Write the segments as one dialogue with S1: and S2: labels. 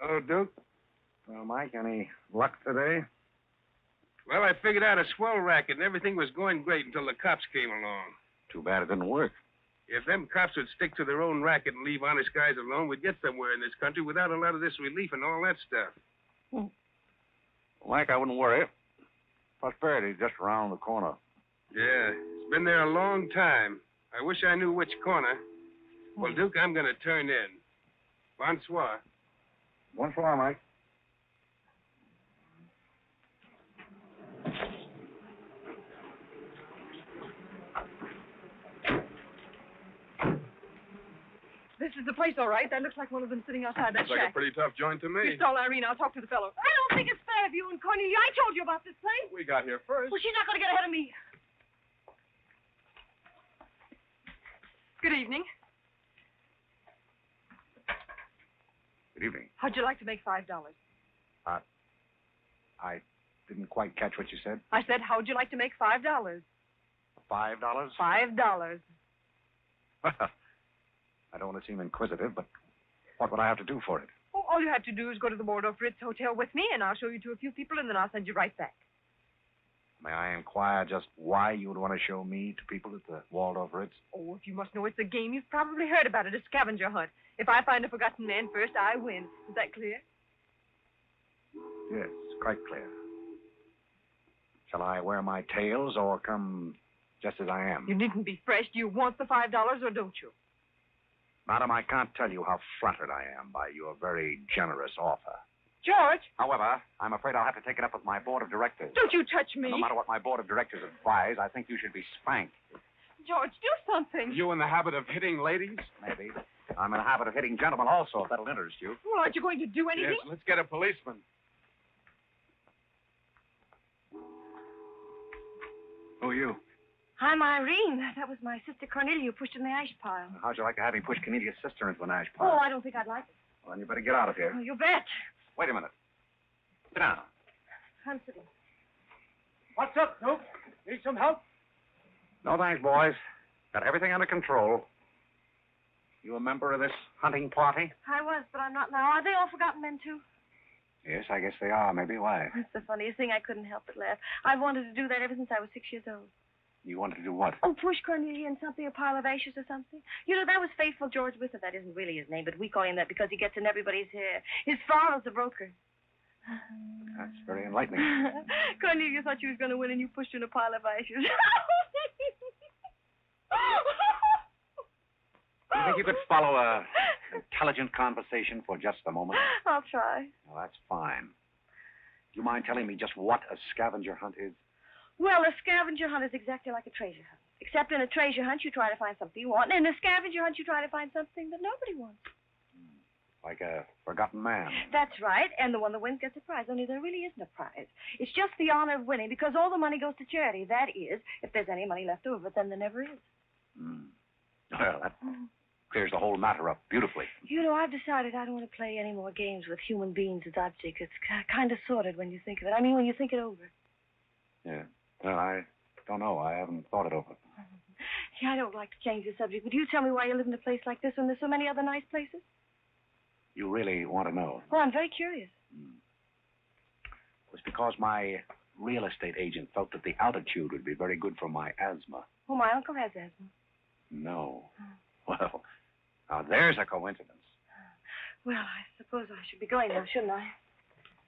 S1: Hello, Duke. Well, Mike, any luck today?
S2: Well, I figured out a swell racket, and everything was going great until the cops came along.
S1: Too bad it didn't work.
S2: If them cops would stick to their own racket and leave honest guys alone, we'd get somewhere in this country without a lot of this relief and all that stuff.
S1: Well, Mike, I wouldn't worry. Prosperity's just around the corner.
S2: Yeah, it's been there a long time. I wish I knew which corner. Well, Duke, I'm going to turn in. Bonsoir.
S1: Bonsoir, Mike.
S3: This is the place, all right. That looks like one of them sitting outside that
S2: Looks like a
S3: shack.
S2: pretty tough joint to me.
S3: You stall, Irene. I'll talk to the fellow. I don't think it's fair of you and Cornelia. I told you about this place.
S2: We got here first.
S3: Well, she's not going to get ahead of me. Good evening.
S1: Good evening.
S3: How'd you like to make $5?
S1: I didn't quite catch what you said.
S3: I said, how'd you like to make $5?
S1: $5?
S3: $5.
S1: I don't want to seem inquisitive, but what would I have to do for it?
S3: Oh, all you have to do is go to the Waldorf Ritz Hotel with me, and I'll show you to a few people, and then I'll send you right back.
S1: May I inquire just why you would want to show me to people at the Waldorf Ritz?
S3: Oh, if you must know it's a game, you've probably heard about it, a scavenger hunt. If I find a forgotten man first, I win. Is that clear?
S1: Yes, quite clear. Shall I wear my tails or come just as I am?
S3: You needn't be fresh. Do you want the $5 or don't you?
S1: Madam, I can't tell you how flattered I am by your very generous offer.
S3: George!
S1: However, I'm afraid I'll have to take it up with my board of directors.
S3: Don't you touch me.
S1: No matter what my board of directors advise, I think you should be spanked.
S3: George, do something.
S2: You in the habit of hitting ladies?
S1: Maybe. I'm in the habit of hitting gentlemen also, if that'll interest you.
S3: Well, aren't you going to do anything?
S2: Yes, let's get a policeman.
S1: Who are you?
S4: I'm Irene. That was my sister Cornelia who pushed in the ash pile.
S1: How'd you like to have me push Cornelia's sister into an ash
S4: Oh,
S1: pile?
S4: I don't think I'd like it.
S1: Well, then you better get out of here.
S4: Oh, you bet.
S1: Wait a minute. Sit down.
S4: I'm sitting.
S5: What's up, Duke? Need some help?
S1: No thanks, boys. Got everything under control. You a member of this hunting party?
S4: I was, but I'm not now. Are they all forgotten men, too?
S1: Yes, I guess they are. Maybe. Why?
S4: That's the funniest thing. I couldn't help but laugh. I've wanted to do that ever since I was 6 years old.
S1: You wanted to do what?
S4: Oh, push Cornelia in something, a pile of ashes or something. You know, that was Faithful George Wither. That isn't really his name, but we call him that because he gets in everybody's hair. His father's a broker.
S1: That's very enlightening.
S4: Cornelia thought she was going to win, and you pushed her in a pile of ashes.
S1: You think if you could follow a intelligent conversation for just a moment?
S4: I'll try.
S1: Well, that's fine. Do you mind telling me just what a scavenger hunt is?
S4: Well, a scavenger hunt is exactly like a treasure hunt. Except in a treasure hunt, you try to find something you want, and in a scavenger hunt, you try to find something that nobody wants.
S1: Like a forgotten man.
S4: That's right, and the one that wins gets a prize, only there really isn't a prize. It's just the honor of winning, because all the money goes to charity. That is, if there's any money left over, then there never is.
S1: Well, that clears the whole matter up beautifully.
S4: You know, I've decided I don't want to play any more games with human beings as objects. It's kind of sordid when you think of it. I mean, when you think it over.
S1: Yeah. Well, I don't know. I haven't thought it over.
S4: Yeah, I don't like to change the subject, but you tell me why you live in a place like this when there's so many other nice places?
S1: You really want to know?
S4: Well, I'm very curious.
S1: It was because my real estate agent felt that the altitude would be very good for my asthma.
S4: Oh, my uncle has asthma.
S1: No. Well, now there's a coincidence.
S4: Well, I suppose I should be going now, shouldn't I?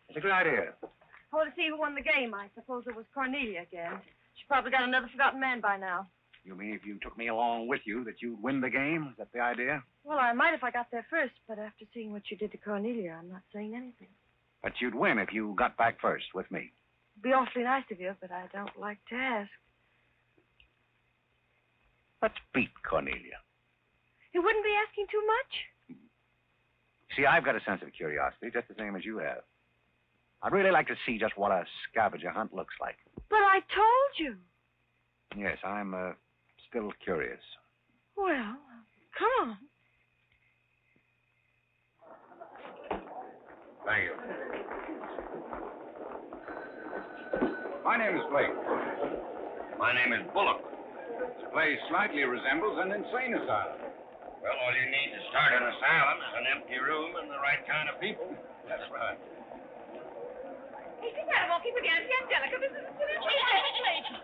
S1: It's a good idea.
S4: I want to see who won the game. I suppose it was Cornelia again. She probably got another forgotten man by now.
S1: You mean if you took me along with you that you'd win the game? Is that the idea?
S4: Well, I might if I got there first, but after seeing what you did to Cornelia, I'm not saying anything.
S1: But you'd win if you got back first with me.
S4: It'd be awfully nice of you, but I don't like to ask.
S1: Let's beat Cornelia.
S4: You wouldn't be asking too much?
S1: See, I've got a sense of curiosity, just the same as you have. I'd really like to see just what a scavenger hunt looks like.
S4: But I told you.
S1: Yes, I'm still curious.
S4: Well, come on.
S1: Thank you. My name is Blake.
S6: My name is Bullock.
S1: This place slightly resembles an insane asylum.
S6: Well, all you need to start an asylum is an empty room and the right kind of people.
S1: That's right.
S3: Hey, she's out of walking with Auntie Angelica. This is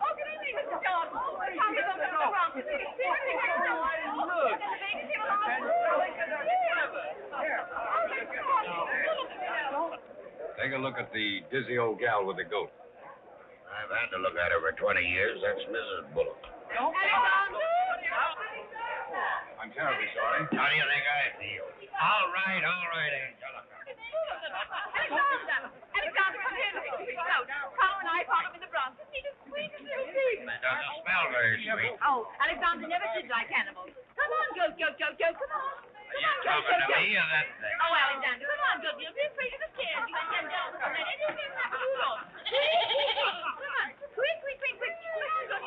S3: Oh, good evening, Mr. John. Oh, we're talking about the wrong.
S1: Take a look at the dizzy old gal with the goat.
S6: I've had to look at her for 20 years. That's Mrs. Bullock.
S1: I'm terribly sorry.
S6: How do you think I feel? All right, Angelica.
S3: Alexander, come here. Carl and I found him in the Bronx. He's the sweetest little thing.
S6: It doesn't smell very sweet.
S3: Oh, Alexander never did like animals. Come on, Goat. Come on.
S6: Are you talking to me or that thing?
S3: Oh, Alexander, come on, Goat. You'll be afraid of the stairs. You and Angelica don't let anything happen to you, Lord. Come on. Quick. Come on, Goat.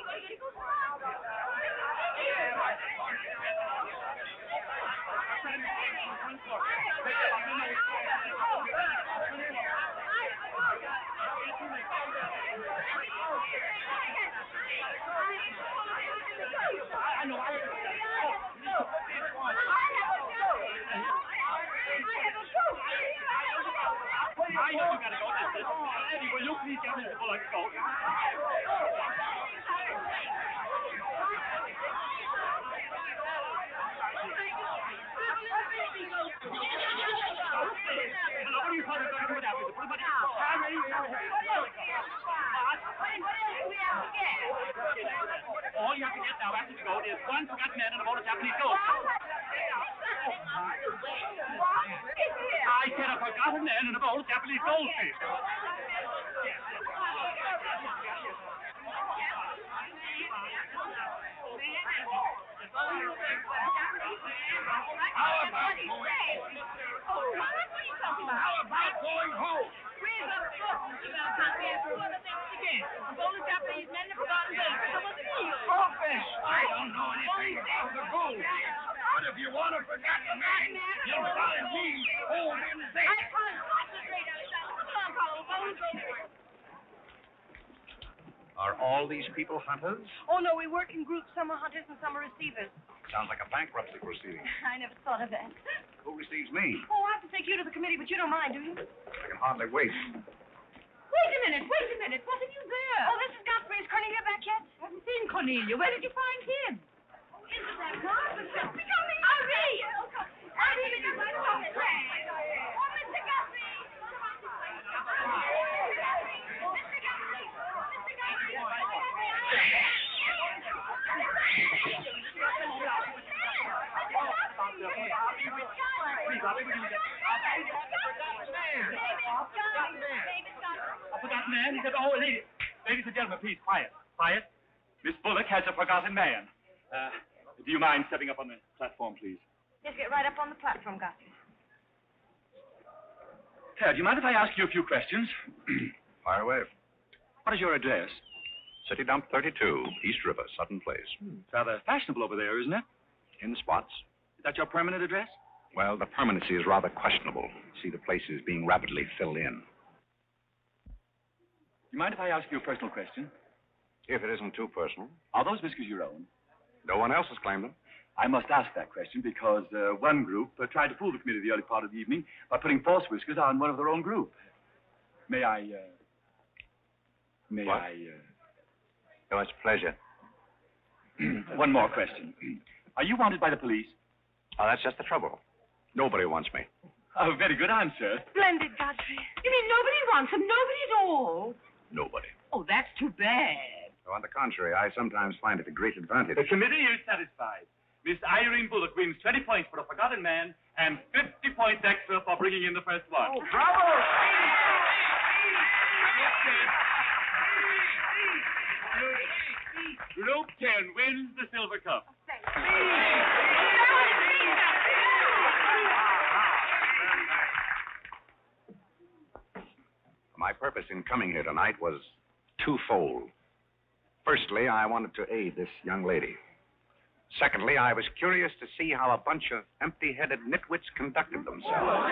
S3: You gotta go.
S5: Will you please get Mr. Bullock's coat? What are you talking about? Put it out. All you have to get now after the goat is one forgotten man and a bowl of Japanese goat. I said a forgotten man and a bowl of Japanese goldfish.
S6: How about going home? I don't know anything about the gold. But if you want a forgotten man, you'll find me holding there.
S1: Are all these people hunters?
S4: Oh, no, we work in groups. Some are hunters and some are receivers.
S1: Sounds like a bankruptcy proceeding.
S4: I never thought of that.
S1: Who receives me?
S4: Oh, I have to take you to the committee, but you don't mind, do you?
S1: I can hardly wait.
S3: Wait a minute. What have you there?
S4: Oh, this is Godfrey. Is Cornelia back yet?
S3: I haven't seen Cornelia. Where did you find him? Isn't that Godfrey? Irene! Irene, you might have Mr. Godfrey!
S6: Forgotten man? He said, oh, ladies and gentlemen, please, quiet. Quiet. Miss Bullock has a forgotten man. Do you mind stepping up on the platform, please?
S4: Just get right up on the platform, Godfrey.
S6: Do you mind if I ask you a few questions?
S1: Fire away.
S6: What is your address?
S1: City Dump 32, East River, Sutton Place.
S6: It's rather fashionable over there, isn't it?
S1: In spots.
S6: Is that your permanent address?
S1: Well, the permanency is rather questionable. See, the place is being rapidly filled in.
S6: Do you mind if I ask you a personal question?
S1: If it isn't too personal.
S6: Are those whiskers your own?
S1: No one else has claimed them.
S6: I must ask that question because one group tried to fool the committee the early part of the evening by putting false whiskers on one of their own group. May I...
S1: What? Oh, it's a pleasure.
S6: One more question. Are you wanted by the police?
S1: Oh, that's just the trouble. Nobody wants me.
S6: Oh, very good answer.
S4: Splendid, Godfrey.
S3: You mean nobody wants him? Nobody at all?
S1: Nobody.
S3: Oh, that's too bad.
S1: So on the contrary, I sometimes find it a great advantage.
S6: The committee is satisfied. Miss Irene Bullock wins 20 points for a forgotten man and 50 points extra for bringing in the first one.
S5: Oh, bravo!
S6: Group 10 wins the silver cup.
S1: My purpose in coming here tonight was twofold. Firstly, I wanted to aid this young lady. Secondly, I was curious to see how a bunch of empty-headed nitwits conducted themselves.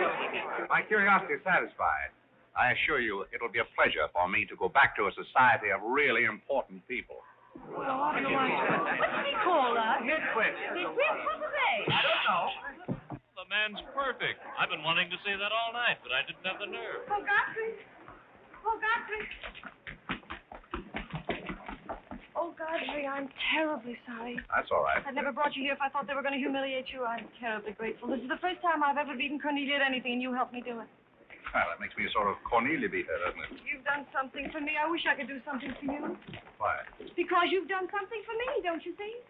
S1: My curiosity is satisfied. I assure you it'll be a pleasure for me to go back to a society of really important people.
S3: What did he call us?
S5: Nitwit.
S3: Nitwit? What are they?
S5: I don't know.
S7: The man's perfect. I've been wanting to say that all night, but I didn't have the nerve.
S3: Oh, Godfrey. Oh, Godfrey.
S4: Oh, Godfrey, I'm terribly sorry.
S1: That's all right.
S4: I'd never brought you here if I thought they were going to humiliate you. I'm terribly grateful. This is the first time I've ever beaten Cornelia at anything, and you helped me do it.
S1: Well, that makes me a sort of Cornelia beater, doesn't it?
S4: You've done something for me. I wish I could do something for you.
S1: Why?
S4: Because you've done something for me, don't you see?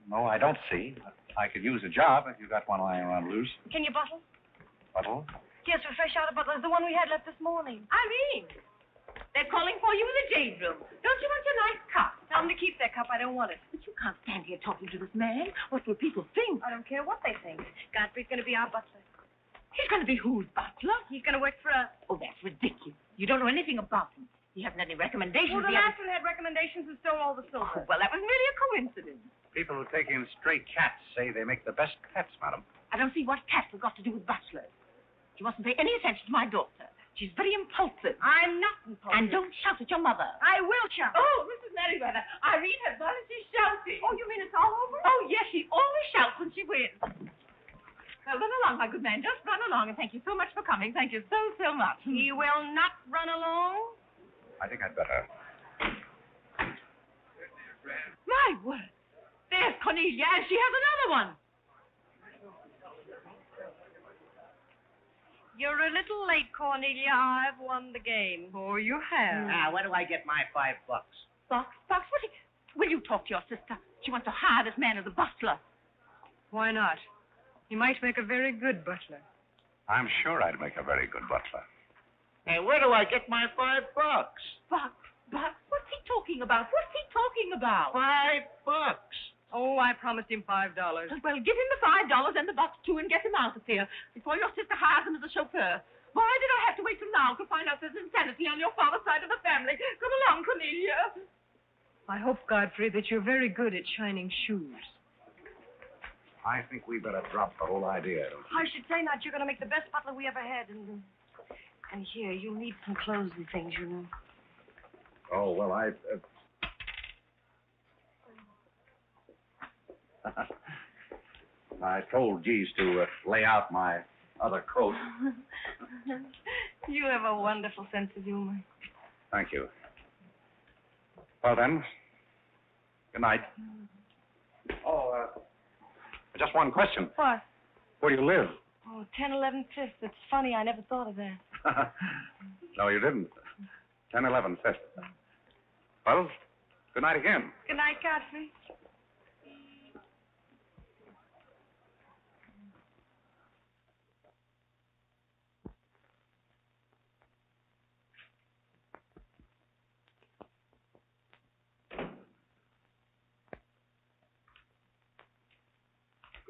S1: No, I don't see. I could use a job if you got one lying around loose.
S4: Can you bottle?
S1: Bottle?
S4: Yes, we're fresh out of butler. The one we had left this morning.
S3: Irene. They're calling for you in the jade room. Don't you want your nice cup?
S4: Tell them to keep their cup. I don't want it.
S3: But you can't stand here talking to this man. What will people think?
S4: I don't care what they think. Godfrey's going to be our butler.
S3: He's going to be whose butler?
S4: He's going to work for us.
S3: Oh, that's ridiculous. You don't know anything about him. He hasn't any recommendations.
S4: Well, the last one had recommendations and stole all the silver.
S3: Oh, well, that was merely a coincidence.
S1: People who take in stray cats say they make the best pets, madam.
S3: I don't see what cats have got to do with butlers. You mustn't pay any attention to my daughter. She's very impulsive.
S4: I'm not impulsive.
S3: And don't shout at your mother.
S4: I will shout.
S3: Oh, Mrs. Merriweather, Irene has gone and she's shouting. Oh, you mean it's all over? Oh, yes, she always shouts when she wins. Well, run along, my good man. Just run along, and thank you so much for coming. Thank you so, so much.
S4: He will not run along.
S1: I think I'd better.
S3: My word. There's Cornelia, and she has another one.
S4: You're a little late, Cornelia. I've won the game.
S5: Oh, you have?
S8: Now, where do I get my $5?
S3: Box? Will you talk to your sister? She wants to hire this man as a butler.
S5: Why not? He might make a very good butler.
S1: I'm sure I'd make a very good butler.
S8: Hey, where do I get my $5?
S3: Box? What's he talking about?
S8: $5.
S5: Oh, I promised him $5.
S3: Well, give him the $5 and the box, too, and get him out of here before your sister hires him as a chauffeur. Why did I have to wait till now to find out there's insanity on your father's side of the family? Come along, Cornelia.
S5: I hope, Godfrey, that you're very good at shining shoes.
S1: I think we better drop the whole idea.
S4: I should say not. You're going to make the best butler we ever had. And here, you'll need some clothes and things, you know.
S1: Oh, well, I told Geese to lay out my other coat.
S4: You have a wonderful sense of humor.
S1: Thank you. Well, then, good night. Oh, just one question.
S4: What?
S1: Where do you live?
S4: Oh, 1011 Fifth. It's funny. I never thought of that.
S1: No, you didn't. 1011 Fifth. Well, good night again.
S4: Good night, Godfrey.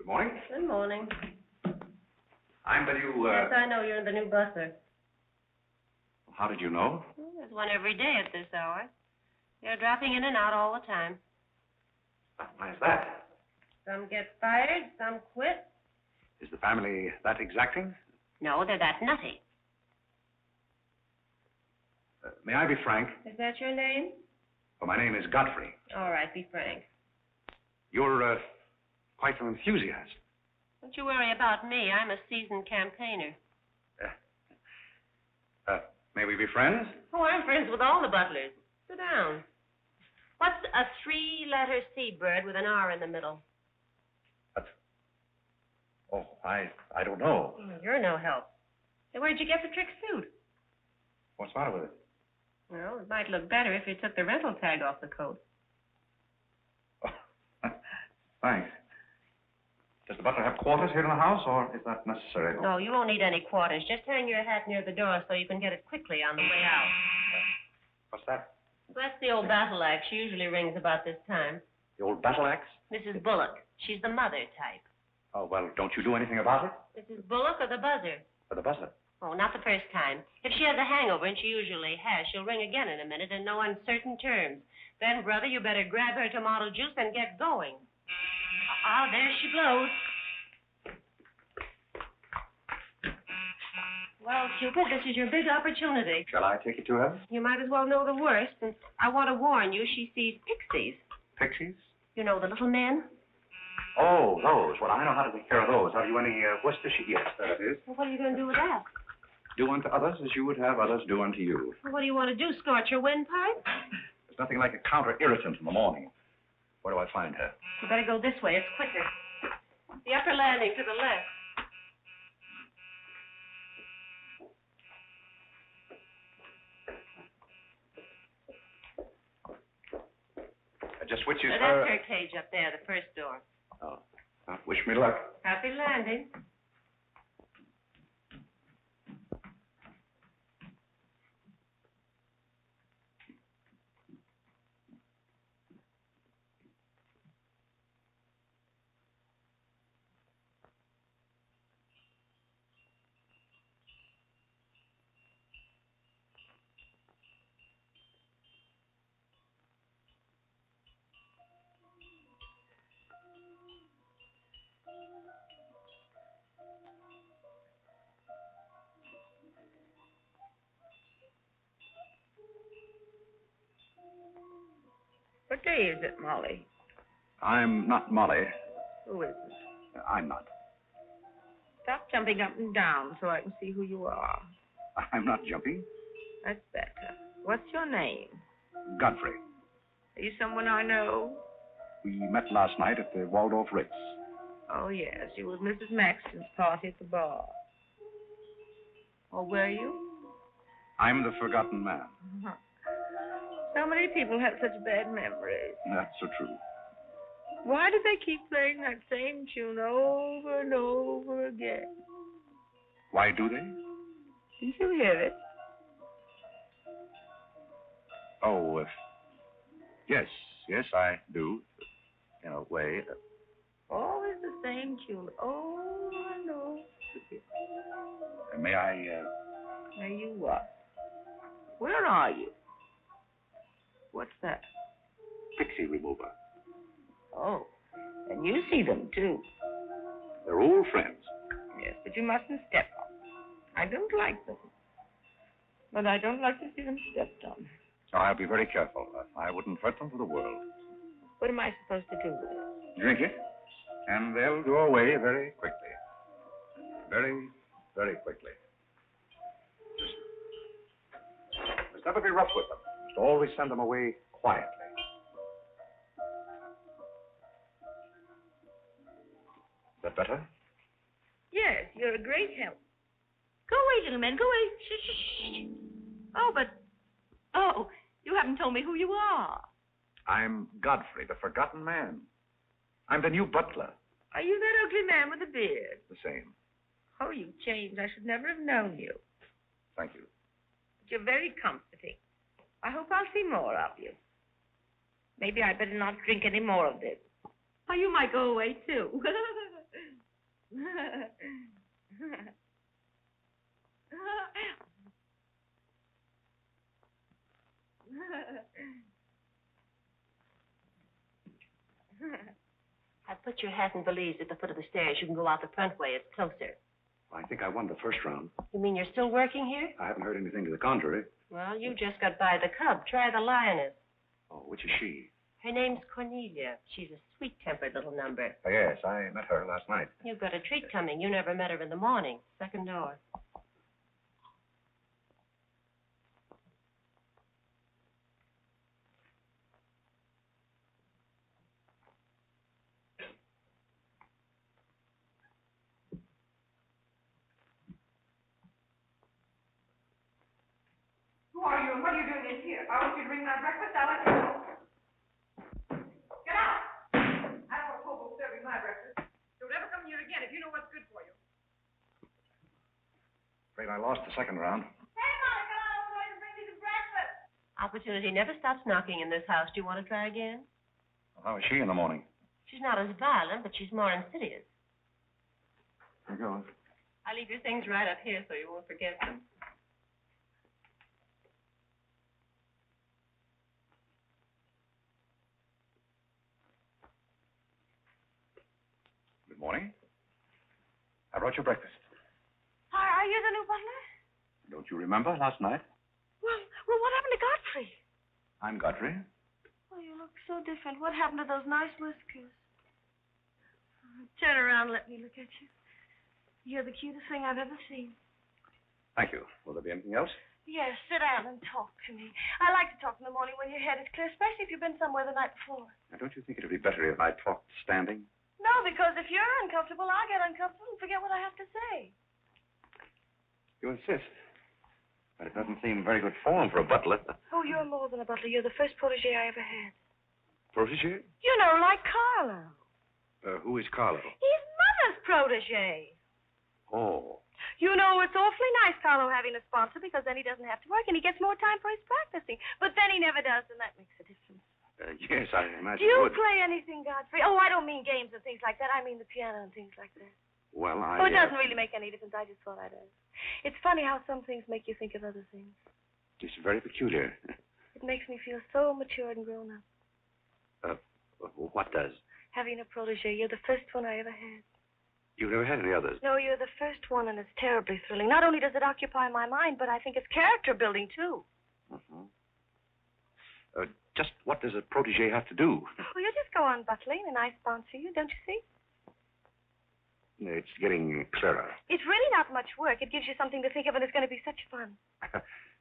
S1: morning.
S9: Good morning.
S1: I'm the new,
S9: Yes, I know you're the new butler.
S1: How did you know?
S9: Well, there's one every day at this hour. They're dropping in and out all the time.
S1: Why is that?
S9: Some get fired, some quit.
S1: Is the family that exacting?
S9: No, they're that nutty.
S1: May I be frank?
S9: Is that your name?
S1: Well, my name is Godfrey.
S9: All right, be frank.
S1: You're, quite an enthusiast.
S9: Don't you worry about me. I'm a seasoned campaigner.
S1: May we be friends?
S9: Oh, I'm friends with all the butlers. Sit down. What's a three-letter seabird with an R in the middle?
S1: Oh, I don't know.
S9: You're no help. Hey, where'd you get the trick suit?
S1: What's the matter with it?
S9: Well, it might look better if you took the rental tag off the coat.
S1: Oh, thanks. Does the butler have quarters here in the house, or is that necessary?
S9: No, you won't need any quarters. Just hang your hat near the door so you can get it quickly on the way out.
S1: What's that?
S9: That's the old battle axe. She usually rings about this time.
S1: The old battle axe?
S9: Mrs. Bullock. She's the mother type.
S1: Oh, well, don't you do anything about it?
S9: Mrs. Bullock or the buzzer?
S1: For the butler.
S9: Oh, not the first time. If she has a hangover, and she usually has, she'll ring again in a minute in no uncertain terms. Then, brother, you better grab her tomato juice and get going. There she blows. Well, Cupid, this is your big opportunity.
S1: Shall I take it to her?
S9: You might as well know the worst, and I want to warn you, she sees pixies.
S1: Pixies?
S9: You know, the little men?
S1: Oh, those. Well, I know how to take care of those. Have you any Worcestershire? Yes, there it is.
S9: Well, what are you going to do with that?
S1: Do unto others as you would have others do unto you.
S9: Well, what do you want to do, scorch your windpipe?
S1: There's nothing like a counter-irritant in the morning. Where do I find her?
S9: You better go this way. It's quicker. The upper landing to the left.
S1: Just which is
S9: That's
S1: her...
S9: her cage up there, the first door.
S1: Oh. Wish me luck.
S9: Happy landing.
S3: What day is it, Molly?
S1: I'm not Molly.
S3: Who is it?
S1: I'm not.
S3: Stop jumping up and down so I can see who you are.
S1: I'm not jumping.
S3: That's better. What's your name?
S1: Godfrey.
S3: Are you someone I know?
S1: We met last night at the Waldorf Ritz.
S3: Oh, yes. You were at Mrs. Maxton's party at the bar. Or were you?
S1: I'm the forgotten man.
S3: Uh-huh. So many people have such bad memories.
S1: That's so true.
S3: Why do they keep playing that same tune over and over again?
S1: Why do they?
S3: Didn't you hear it?
S1: Oh, yes, I do. In a way.
S3: Always the same tune, over and over again.
S1: May I,
S3: May you what? Where are you? What's that?
S1: Pixie remover.
S3: Oh, and you see them, too.
S1: They're old friends.
S3: Yes, but you mustn't step on them. I don't like them. But I don't like to see them stepped on.
S1: So I'll be very careful. I wouldn't hurt them for the world.
S3: What am I supposed to do with it?
S1: Drink it, and they'll go away very quickly. Very, very quickly. Just never be rough with them. Just always send them away quietly. Is that better?
S3: Yes, you're a great help. Go away, gentlemen, go away. Shh, shh, shh. Oh, but... Oh, you haven't told me who you are.
S1: I'm Godfrey, the forgotten man. I'm the new butler.
S3: Are you that ugly man with the beard?
S1: The same.
S3: Oh, you've changed. I should never have known you.
S1: Thank you.
S3: But you're very comforting. I hope I'll see more of you. Maybe I'd better not drink any more of this. Oh, you might go away, too.
S9: I put your hat and valise at the foot of the stairs. You can go out the front way. It's closer.
S1: I think I won the first round.
S9: You mean you're still working here?
S1: I haven't heard anything to the contrary.
S9: Well, you just got by the cub. Try the lioness.
S1: Oh, which is she?
S9: Her name's Cornelia. She's a sweet-tempered little number.
S1: Oh, yes, I met her last night.
S9: You've got a treat coming. You never met her in the morning. Second door.
S3: Who are you and what are you doing in here? If I want you to bring my breakfast, I'll let you know. Get out! I don't want hobo serving my breakfast. Don't ever come here again if you know what's good for you.
S1: Afraid I lost the second round.
S3: Hey, Molly, come on over and bring me some breakfast.
S9: Opportunity never stops knocking in this house. Do you want to try again?
S1: Well, how is she in the morning?
S9: She's not as violent, but she's more insidious.
S1: Here goes.
S9: I'll leave your things right up here so you won't forget them.
S1: Good morning. I brought you breakfast.
S4: Are you the new butler?
S1: Don't you remember last night?
S4: Well, what happened to Godfrey?
S1: I'm Godfrey.
S4: Oh, you look so different. What happened to those nice whiskers? Oh, turn around and let me look at you. You're the cutest thing I've ever seen.
S1: Thank you. Will there be anything else?
S4: Yes, sit down and talk to me. I like to talk in the morning when your head is clear, especially if you've been somewhere the night before.
S1: Now, don't you think it would be better if I talked standing?
S4: No, because if you're uncomfortable, I'll get uncomfortable and forget what I have to say.
S1: You insist. But it doesn't seem very good form for a butler.
S4: Oh, you're more than a butler. You're the first protege I ever had.
S1: Protege?
S4: You know, like Carlo.
S1: Who is Carlo?
S4: He's Mother's protege.
S1: Oh.
S4: You know, it's awfully nice, Carlo, having a sponsor, because then he doesn't have to work and he gets more time for his practicing. But then he never does, and that makes a difference.
S1: Yes, I imagine
S4: Do you
S1: it would.
S4: play anything, Godfrey? Oh, I don't mean games and things like that. I mean the piano and things like that.
S1: Well,
S4: Oh, it doesn't really make any difference. I just thought I'd ask. It's funny how some things make you think of other things.
S1: It's very peculiar.
S4: It makes me feel so mature and grown up.
S1: What does?
S4: Having a protege. You're the first one I ever had.
S1: You've never had any others?
S4: No, you're the first one, and it's terribly thrilling. Not only does it occupy my mind, but I think it's character building, too.
S1: Mm-hmm. Just what does a protege have to do?
S4: Well, you just go on butling, and I sponsor you, don't you see?
S1: It's getting clearer.
S4: It's really not much work. It gives you something to think of, and it's going to be such fun.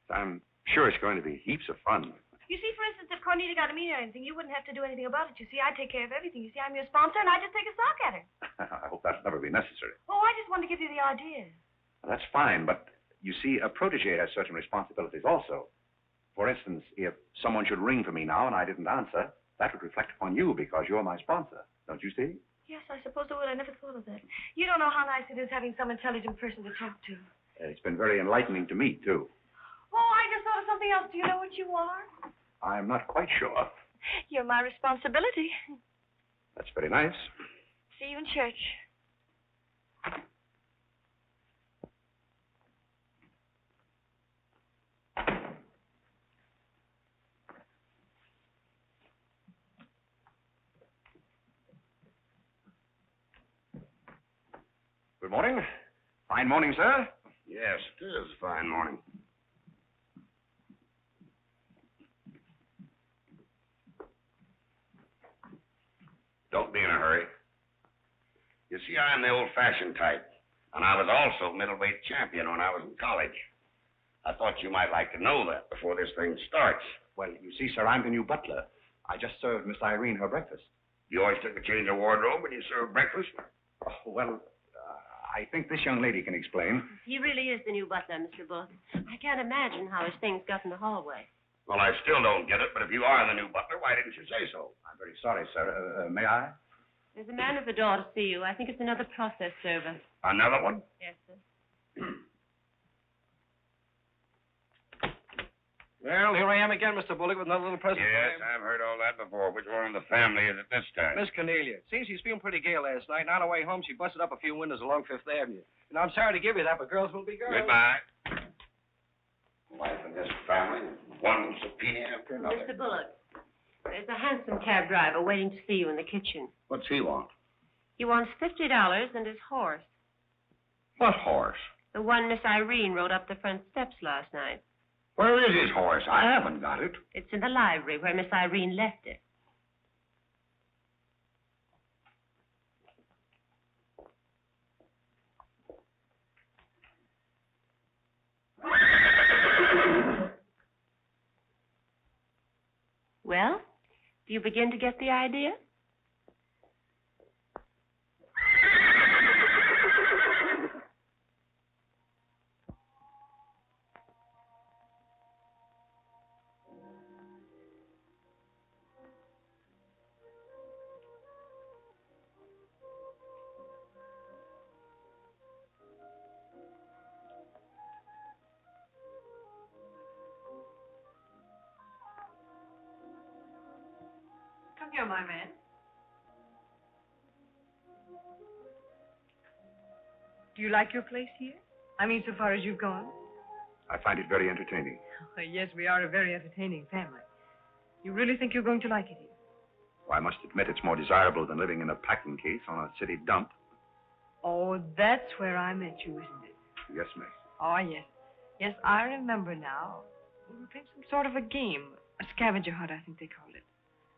S1: I'm sure it's going to be heaps of fun.
S4: You see, for instance, if Cornelia got a mean or anything, you wouldn't have to do anything about it. You see, I take care of everything. You see, I'm your sponsor, and I just take a sock at her.
S1: I hope that'll never be necessary.
S4: Oh, I just wanted to give you the idea.
S1: Well, that's fine, but you see, a protege has certain responsibilities also. For instance, if someone should ring for me now and I didn't answer, that would reflect upon you because you're my sponsor. Don't you see?
S4: Yes, I suppose it would. I never thought of that. You don't know how nice it is having some intelligent person to talk to.
S1: It's been very enlightening to me, too.
S4: Oh, I just thought of something else. Do you know what you are?
S1: I'm not quite sure.
S4: You're my responsibility.
S1: That's very nice.
S4: See you in church.
S1: Good morning. Fine morning, sir.
S10: Yes, it is a fine morning. Don't be in a hurry. You see, I'm the old-fashioned type, and I was also middleweight champion when I was in college. I thought you might like to know that before this thing starts.
S1: Well, you see, sir, I'm the new butler. I just served Miss Irene her breakfast.
S10: You always took a change of wardrobe when you served breakfast?
S1: Oh, well, I think this young lady can explain.
S9: He really is the new butler, Mr. Bullock. I can't imagine how his things got in the hallway.
S10: Well, I still don't get it, but if you are the new butler, why didn't you say so?
S1: I'm very sorry, sir. May I?
S9: There's a man at the door to see you. I think it's another process server.
S10: Another one?
S9: Yes, sir.
S5: Well, here I am again, Mr. Bullock, with another little present.
S10: Yes, I've heard all that before. Which one in the family is it this time?
S5: Miss Cornelia. Seems she's feeling pretty gay last night, and on her way home, she busted up a few windows along Fifth Avenue. And I'm sorry to give you that, but girls will be girls.
S10: Goodbye. Life in this family, one subpoena after another.
S9: Mr. Bullock, there's a hansom cab driver waiting to see you in the kitchen.
S10: What's he want?
S9: He wants $50 and his horse.
S10: What horse?
S9: The one Miss Irene rode up the front steps last night.
S10: Where is his horse? I haven't got it.
S9: It's in the library where Miss Irene left it. Well, do you begin to get the idea?
S3: Come here, my man. Do you like your place here? I mean, so far as you've gone?
S1: I find it very entertaining.
S3: Yes, we are a very entertaining family. You really think you're going to like it here?
S1: Well, I must admit it's more desirable than living in a packing case on a city dump.
S3: Oh, that's where I met you, isn't it?
S1: Yes, miss.
S3: Oh, yes. Yes, I remember now. We were playing some sort of a game. A scavenger hunt, I think they called it.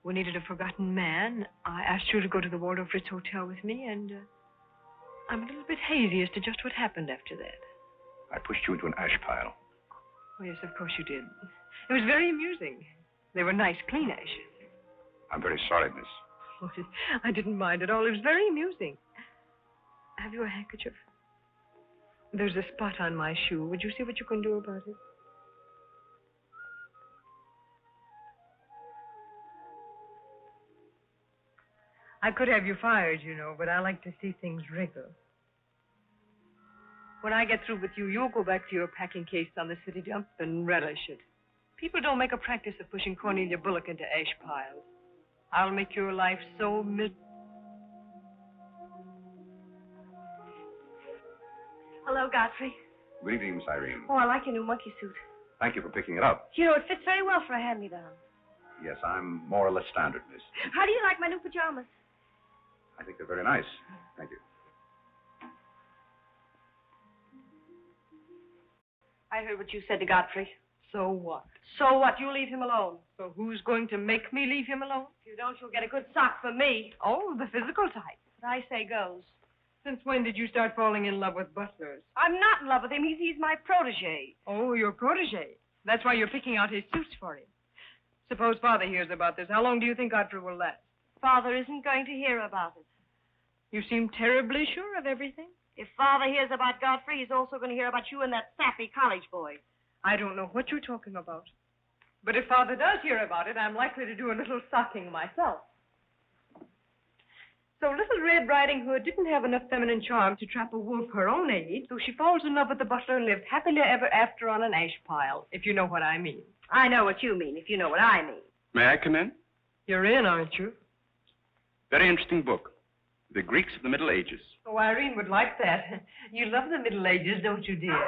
S3: We needed a forgotten man. I asked you to go to the Waldorf Ritz Hotel with me, and I'm a little bit hazy as to just what happened after that.
S1: I pushed you into an ash pile.
S3: Oh, yes, of course you did. It was very amusing. They were nice, clean ashes.
S1: I'm very sorry, miss.
S3: Oh, I didn't mind at all. It was very amusing. Have you a handkerchief? There's a spot on my shoe. Would you see what you can do about it? I could have you fired, you know, but I like to see things wriggle. When I get through with you, you'll go back to your packing case on the city dump and relish it. People don't make a practice of pushing Cornelia Bullock into ash piles. I'll make your life so
S4: Hello, Godfrey.
S1: Good evening, Miss Irene.
S4: Oh, I like your new monkey suit.
S1: Thank you for picking it up.
S4: You know, it fits very well for a hand-me-down.
S1: Yes, I'm more or less standard, miss.
S4: How do you like my new pajamas?
S1: I think they're very nice. Thank you.
S4: I heard what you said to Godfrey.
S3: So what?
S4: So what? You leave him alone.
S3: So who's going to make me leave him alone?
S4: If you don't, you'll get a good sock from me.
S3: Oh, the physical type.
S4: What I say goes.
S3: Since when did you start falling in love with butlers?
S4: I'm not in love with him. He's my protege.
S3: Oh, your protege. That's why you're picking out his suits for him. Suppose Father hears about this. How long do you think Godfrey will last?
S4: Father isn't going to hear about it.
S3: You seem terribly sure of everything.
S4: If Father hears about Godfrey, he's also going to hear about you and that sappy college boy.
S3: I don't know what you're talking about. But if Father does hear about it, I'm likely to do a little socking myself. So Little Red Riding Hood didn't have enough feminine charm to trap a wolf her own age, so she falls in love with the butler and lived happily ever after on an ash pile, if you know what I mean.
S4: I know what you mean, if you know what I mean.
S2: May I come in?
S3: You're in, aren't you?
S2: Very interesting book. The Greeks of the Middle Ages.
S3: Oh, Irene would like that. You love the Middle Ages, don't you, dear?
S9: Not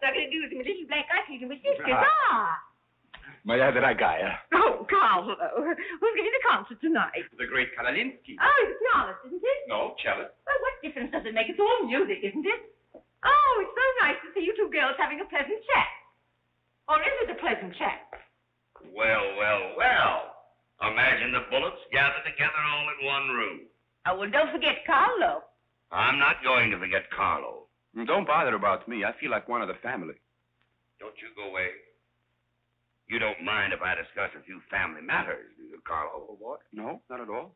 S9: going to do with my little black eye to my sisters.
S2: May I have that guy?
S3: Oh, Carl, who's going to the concert tonight?
S2: The great Karolinsky.
S9: Oh, it's a pianist, isn't it?
S2: No, cellist.
S9: Well, what difference does it make? It's all music, isn't it? Oh, it's so nice to see you two girls having a pleasant chat. Or is it a pleasant chat?
S10: Well, well, well. Imagine the Bullocks gathered together all in one room.
S9: Oh, well, don't forget Carlo.
S10: I'm not going to forget Carlo.
S2: Don't bother about me. I feel like one of the family.
S10: Don't you go away. You don't mind if I discuss a few family matters, do you, Carlo?
S2: What? No, not at all.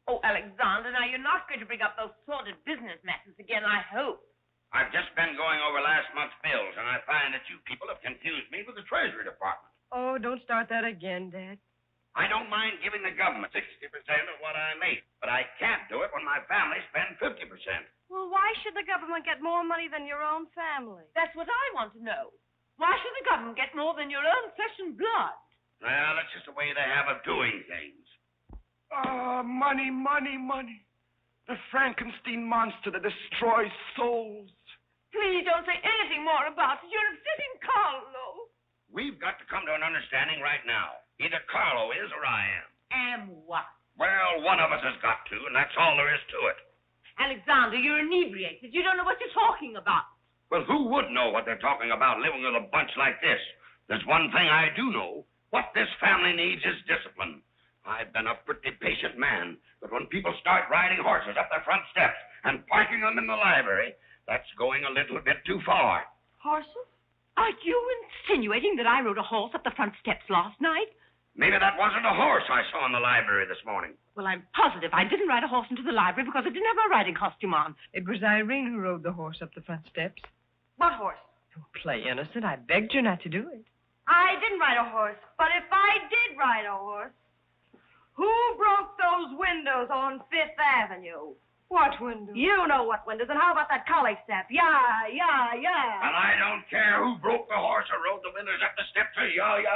S9: Oh, Alexander, now you're not going to bring up those sordid business matters again, I hope.
S10: I've just been going over last month's bills, and I find that you people have confused me with the Treasury Department.
S3: Oh, don't start that again, Dad.
S10: I don't mind giving the government 60% of what I make, but I can't do it when my family spends 50%.
S4: Well, why should the government get more money than your own family?
S9: That's what I want to know.
S8: Why should the government get more than your own flesh and blood?
S10: Well, that's just the way they have of doing things.
S11: Money, money, money. The Frankenstein monster that destroys souls.
S8: Please don't say anything more about it. You're upsetting Carlo.
S10: We've got to come to an understanding right now. Either Carlo is or I am.
S8: And what?
S10: Well, one of us has got to, and that's all there is to it.
S8: Alexander, you're inebriated. You don't know what you're talking about.
S10: Well, who would know what they're talking about living with a bunch like this? There's one thing I do know. What this family needs is discipline. I've been a pretty patient man, but when people start riding horses up their front steps and parking them in the library, that's going a little bit too far.
S8: Horses? Are you insinuating that I rode a horse up the front steps last night?
S10: Maybe that wasn't a horse I saw in the library this morning.
S8: Well, I'm positive I didn't ride a horse into the library because I didn't have my riding costume on.
S3: It was Irene who rode the horse up the front steps.
S4: What horse?
S3: Don't play innocent. I begged you not to do it.
S4: I didn't ride a horse, but if I did ride a horse, who broke those windows on Fifth Avenue?
S3: What window?
S4: You know what windows, and how about that collie step? Yeah.
S10: And I don't care who broke the horse or rode the windows up the steps or yard.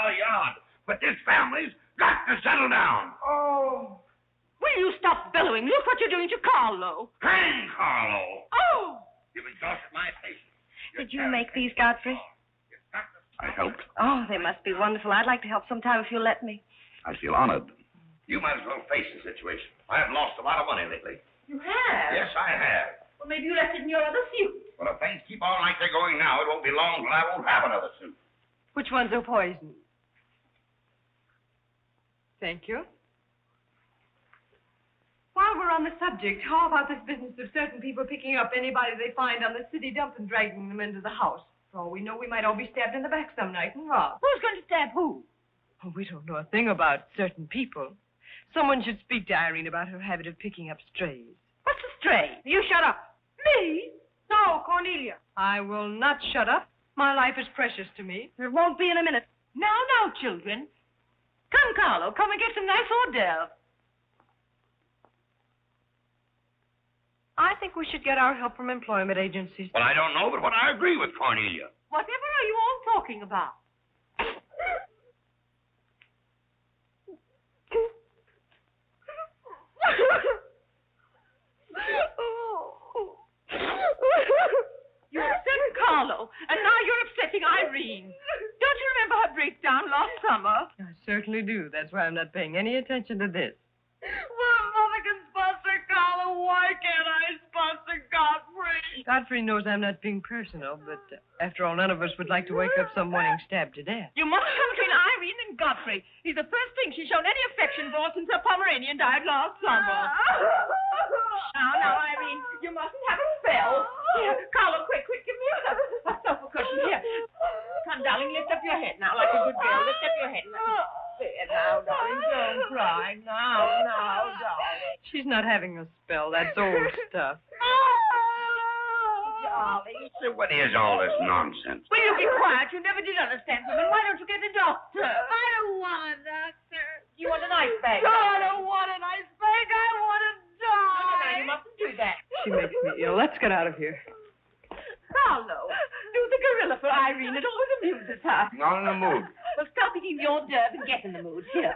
S10: But this family's got to settle down.
S3: Oh.
S8: Will you stop bellowing? Look what you're doing to Carlo.
S10: Hang Carlo.
S8: Oh!
S10: You've exhausted my patience.
S4: Did you make these, Godfrey?
S1: I helped.
S4: Oh, they must be wonderful. I'd like to help sometime if you'll let me.
S1: I feel honored.
S10: You might as well face the situation. I've lost a lot of money lately.
S8: You have?
S10: Yes, I have.
S8: Well, maybe you left it in your other suit.
S10: Well, if things keep on like they're going now, it won't be long till I won't have another suit.
S3: Which ones are poison? Thank you. While we're on the subject, how about this business of certain people picking up anybody they find on the city dump and dragging them into the house? For all we know, we might all be stabbed in the back some night and robbed.
S8: Who's going to stab who?
S3: Oh, we don't know a thing about certain people. Someone should speak to Irene about her habit of picking up strays.
S8: What's a stray?
S4: You shut up.
S8: Me?
S4: No, Cornelia.
S3: I will not shut up. My life is precious to me.
S4: It won't be in a minute.
S8: Now, children. Come, Carlo, come and get some nice hors d'oeuvres.
S3: I think we should get our help from employment agencies.
S10: Well, I don't know, but I agree with Cornelia.
S8: Whatever are you all talking about? You upset Carlo, and now you're upsetting Irene. Don't you remember her breakdown last summer?
S3: I certainly do. That's why I'm not paying any attention to this.
S4: Well, Mother can sponsor Carlo. Why can't I sponsor Godfrey?
S3: Godfrey knows I'm not being personal, but after all, none of us would like to wake up some morning stabbed to death.
S8: You mustn't come between Irene and Godfrey. He's the first thing she's shown any affection for since her Pomeranian died last summer. Now, Irene, you mustn't have a spell. Here, Carlo, quick, give me a sofa cushion. Here. Come, darling, lift up your head now like a good girl. Lift up your head. There now, darling, don't cry. Now, darling.
S3: She's not having a spell. That's old stuff.
S8: Darling.
S10: So what is all this nonsense?
S8: Will you be quiet? You never did understand women. Why don't you get a doctor?
S4: I don't want a doctor.
S8: You want an ice bag?
S4: No, I don't want an ice bag. I want to die.
S8: No, you mustn't do that.
S3: She makes me ill. Let's get out of here.
S8: Carlo, do the gorilla for Irene. It always amuses her.
S1: Not in the mood.
S8: Well, stop eating the hors d'oeuvre and get in the mood. Here.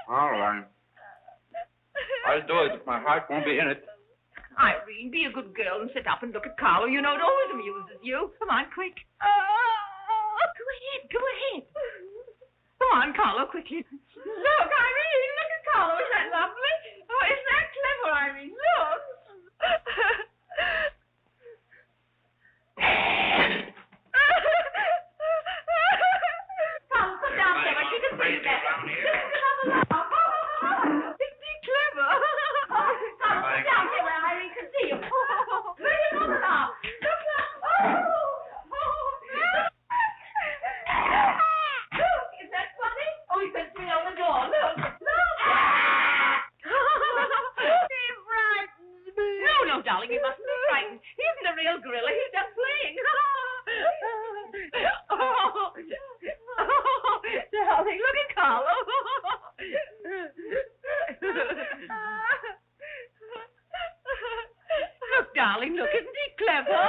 S1: All right. I'll do it if my heart won't be in it.
S8: Irene, be a good girl and sit up and look at Carlo. You know it always amuses you. Come on, quick. Go ahead. Come on, Carlo, quickly. Look, Irene, look at Carlo. Isn't that lovely? Oh, isn't that clever, Irene? Look. Come, sit down there. She can see that. Isn't he clever? Come, sit down there where Irene can see you. Look at him now. Look. Look, is that funny? Oh, he sent me on the door. Look.
S4: He frightens me.
S8: No, darling, you mustn't be frightened. He isn't a real gorilla. He's just playing. Darling, look at Carlo. Look, darling, look. Isn't he clever?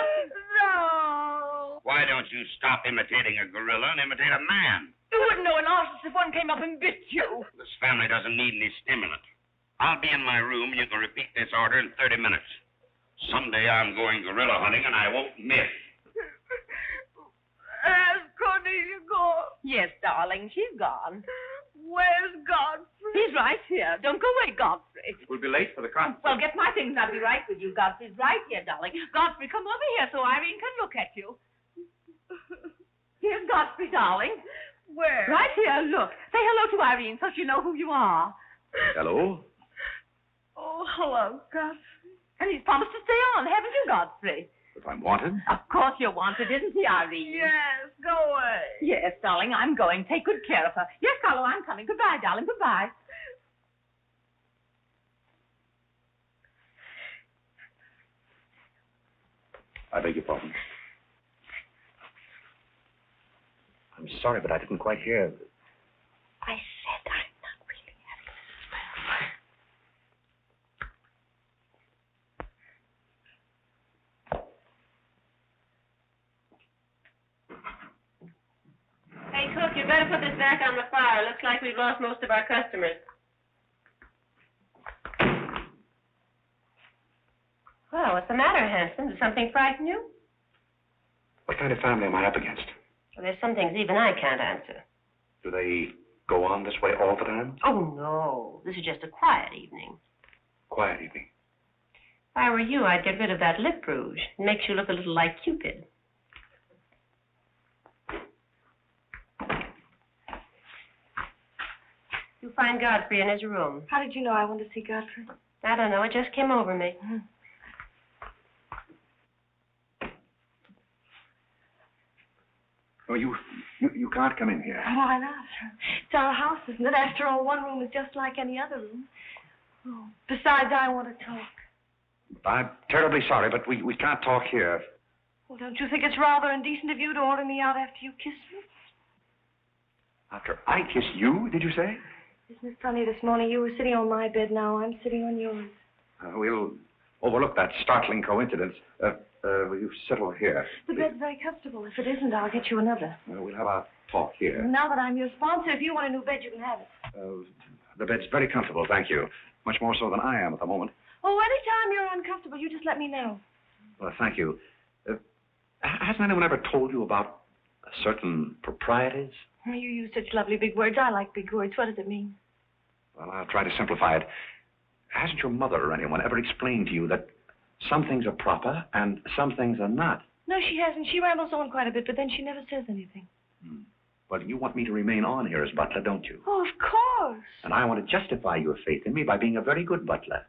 S4: No.
S10: Why, why don't you stop imitating a gorilla and imitate a man?
S8: You wouldn't know an artist if one came up and bit you.
S10: This family doesn't need any stimulant. I'll be in my room, and you can repeat this order in 30 minutes. Someday I'm going gorilla hunting, and I won't miss.
S4: Has Cornelia gone?
S8: Yes, darling, she's gone.
S4: Where's Godfrey?
S8: He's right here. Don't go away, Godfrey.
S6: We'll be late for the concert.
S8: Well, get my things and I'll be right with you. Godfrey's right here, darling. Godfrey, come over here so Irene can look at you. Here's Godfrey, darling.
S4: Where?
S8: Right here, look. Say hello to Irene so she know who you are.
S6: Hello?
S4: Oh, hello, Godfrey.
S8: And he's promised to stay on, haven't you, Godfrey?
S6: If I'm wanted?
S8: Of course you're wanted, isn't he, Irene?
S4: Yes, go away.
S8: Yes, darling, I'm going. Take good care of her. Yes, Carlo, I'm coming. Goodbye, darling. Goodbye.
S1: I beg your pardon. I'm sorry, but I didn't quite hear.
S4: I said I'm not really having this
S9: Hey, cook, you better put this back on the fire. Looks like we've lost most of our customers. Well, what's the matter, Hanson? Did something frighten you?
S1: What kind of family am I up against?
S9: Well, there's some things even I can't answer.
S1: Do they go on this way all the time?
S9: Oh, no. This is just a quiet evening.
S1: Quiet evening.
S9: If I were you, I'd get rid of that lip rouge. It makes you look a little like Cupid. You find Godfrey in his room.
S4: How did you know I wanted to see Godfrey?
S9: I don't know. It just came over me.
S1: Oh, you can't come in here.
S4: Why not? It's our house, isn't it? After all, one room is just like any other room. Oh, besides, I want to talk.
S1: I'm terribly sorry, but we can't talk here.
S4: Well, don't you think it's rather indecent of you to order me out after you kissed me?
S1: After I kissed you, did you say?
S4: Isn't it funny, this morning you were sitting on my bed, now I'm sitting on yours.
S1: We'll overlook that startling coincidence. Will you settle here?
S4: The bed's very comfortable. If it isn't, I'll get you another.
S1: We'll have a talk here.
S4: Now that I'm your sponsor, if you want a new bed, you can have it.
S1: The bed's very comfortable, thank you. Much more so than I am at the moment.
S4: Oh, anytime you're uncomfortable, you just let me know.
S1: Well, thank you. Hasn't anyone ever told you about certain proprieties?
S4: You use such lovely big words. I like big words. What does it mean?
S1: Well, I'll try to simplify it. Hasn't your mother or anyone ever explained to you that some things are proper and some things are not?
S4: No, she hasn't. She rambles on quite a bit, but then she never says anything.
S1: Well, you want me to remain on here as butler, don't you?
S4: Oh, of course.
S1: And I want to justify your faith in me by being a very good butler.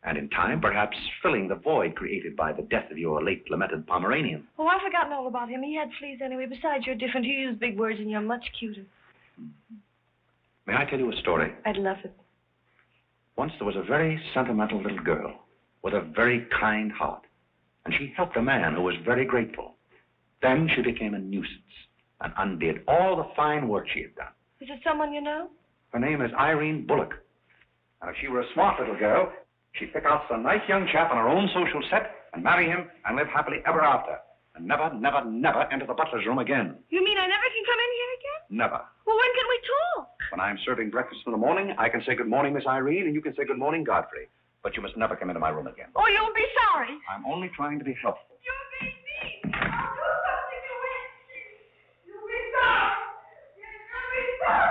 S1: And in time, perhaps filling the void created by the death of your late lamented Pomeranian.
S4: Oh, I've forgotten all about him. He had fleas anyway. Besides, you're different. You use big words and you're much cuter.
S1: May I tell you a story?
S4: I'd love it.
S1: Once there was a very sentimental little girl with a very kind heart. And she helped a man who was very grateful. Then she became a nuisance and undid all the fine work she had done.
S4: Is it someone you know?
S1: Her name is Irene Bullock. And if she were a smart little girl, she'd pick out some nice young chap on her own social set and marry him and live happily ever after. And never, never, never enter the butler's room again.
S4: You mean I never can come in here again?
S1: Never.
S4: Well, when can we talk?
S1: When I'm serving breakfast in the morning, I can say good morning, Miss Irene, and you can say good morning, Godfrey. But you must never come into my room again.
S4: Oh, you'll be sorry.
S1: I'm only trying to be helpful.
S4: You're being mean. I'll do something to it. You'll be sorry. You'll be sorry.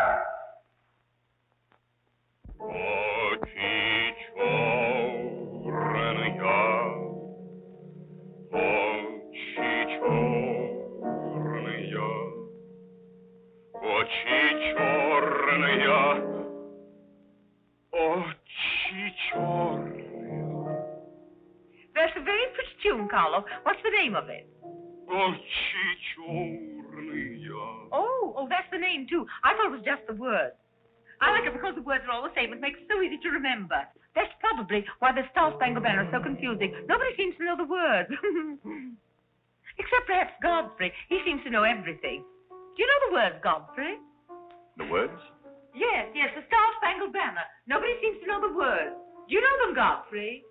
S8: That's a very pretty tune, Carlo. What's the name of it? Oh, that's the name, too. I thought it was just the words. I like it because the words are all the same. It makes it so easy to remember. That's probably why the Star-Spangled Banner is so confusing. Nobody seems to know the words. Except perhaps Godfrey. He seems to know everything. Do you know the words, Godfrey?
S1: The words?
S8: Yes, the Star-Spangled Banner. Nobody seems to know the words. Do you know them, Godfrey?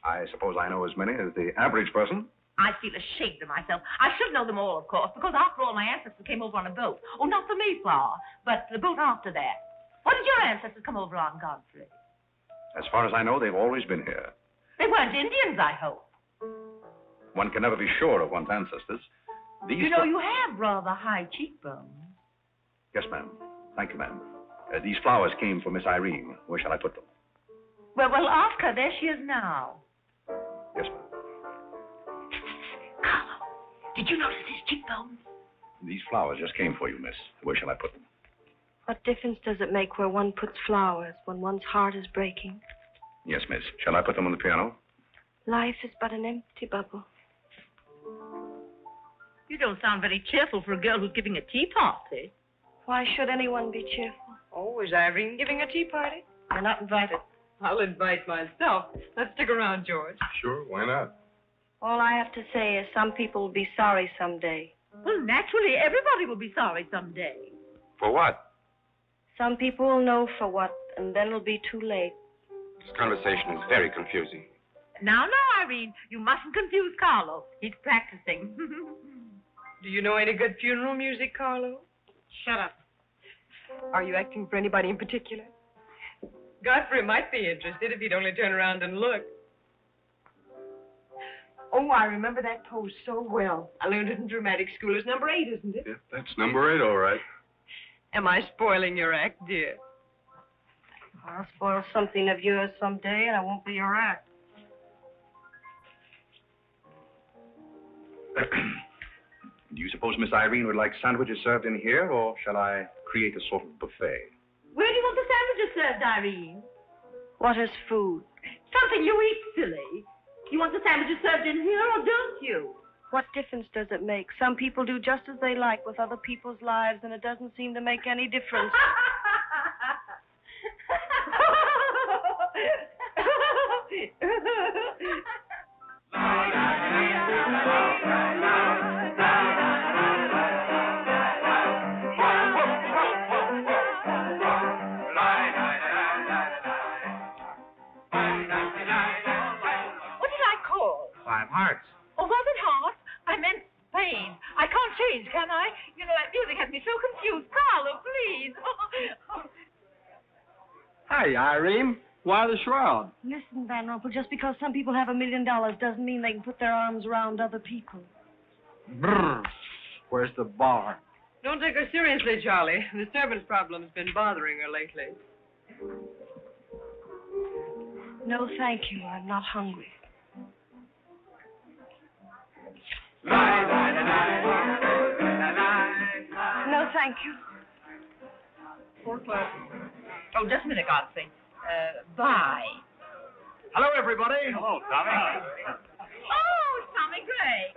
S1: I suppose I know as many as the average person.
S8: I feel ashamed of myself. I should know them all, of course, because after all, my ancestors came over on a boat. Oh, not the Mayflower, but the boat after that. What did your ancestors come over on, Godfrey?
S1: As far as I know, they've always been here.
S8: They weren't Indians, I hope.
S1: One can never be sure of one's ancestors. These
S8: You know, you have rather high cheekbones.
S1: Yes, ma'am. Thank you, ma'am. These flowers came for Miss Irene. Where shall I put them?
S8: Well, ask her. There she is now.
S1: Yes, ma'am.
S8: Carlo, did you notice his cheekbones?
S1: These flowers just came for you, miss. Where shall I put them?
S4: What difference does it make where one puts flowers when one's heart is breaking?
S1: Yes, miss. Shall I put them on the piano?
S4: Life is but an empty bubble.
S8: You don't sound very cheerful for a girl who's giving a tea party.
S4: Why should anyone be cheerful?
S3: Oh, is Irene giving a tea party?
S8: You're not invited.
S3: I'll invite myself. Let's stick around, George.
S2: Sure, why not?
S4: All I have to say is some people will be sorry someday.
S8: Well, naturally, everybody will be sorry someday.
S2: For what?
S4: Some people will know for what, and then it'll be too late.
S2: This conversation is very confusing.
S8: Now, Irene, you mustn't confuse Carlo. He's practicing.
S3: Do you know any good funeral music, Carlo?
S8: Shut up.
S3: Are you acting for anybody in particular? Godfrey might be interested if he'd only turn around and look. Oh, I remember that pose so well. I learned it in dramatic school. It's number 8, isn't it?
S2: Yeah, that's number 8, all right.
S3: Am I spoiling your act, dear?
S4: I'll spoil something of yours someday, and I won't be your act.
S1: Do you suppose Miss Irene would like sandwiches served in here, or shall I create a sort of buffet?
S8: Where do you want the sandwiches served, Irene?
S4: What is food?
S8: Something you eat, silly. You want the sandwiches served in here, or don't you?
S4: What difference does it make? Some people do just as they like with other people's lives, and it doesn't seem to make any difference.
S1: Hearts.
S8: Oh, was it hot? I meant Spain. I can't change, can I? You know, that music has me so confused. Carlo, please.
S11: Hi, Irene. Why the shroud?
S4: Listen, Van Rumpel, just because some people have $1 million doesn't mean they can put their arms around other people.
S11: Brrr. Where's the bar?
S3: Don't take her seriously, Charlie. The disturbance problem's been bothering her lately.
S4: No, thank you. I'm not hungry. No, thank you.
S8: Oh, just a minute, Godfrey. Bye.
S11: Hello, everybody.
S6: Hello, Tommy.
S8: Oh, Tommy Gray.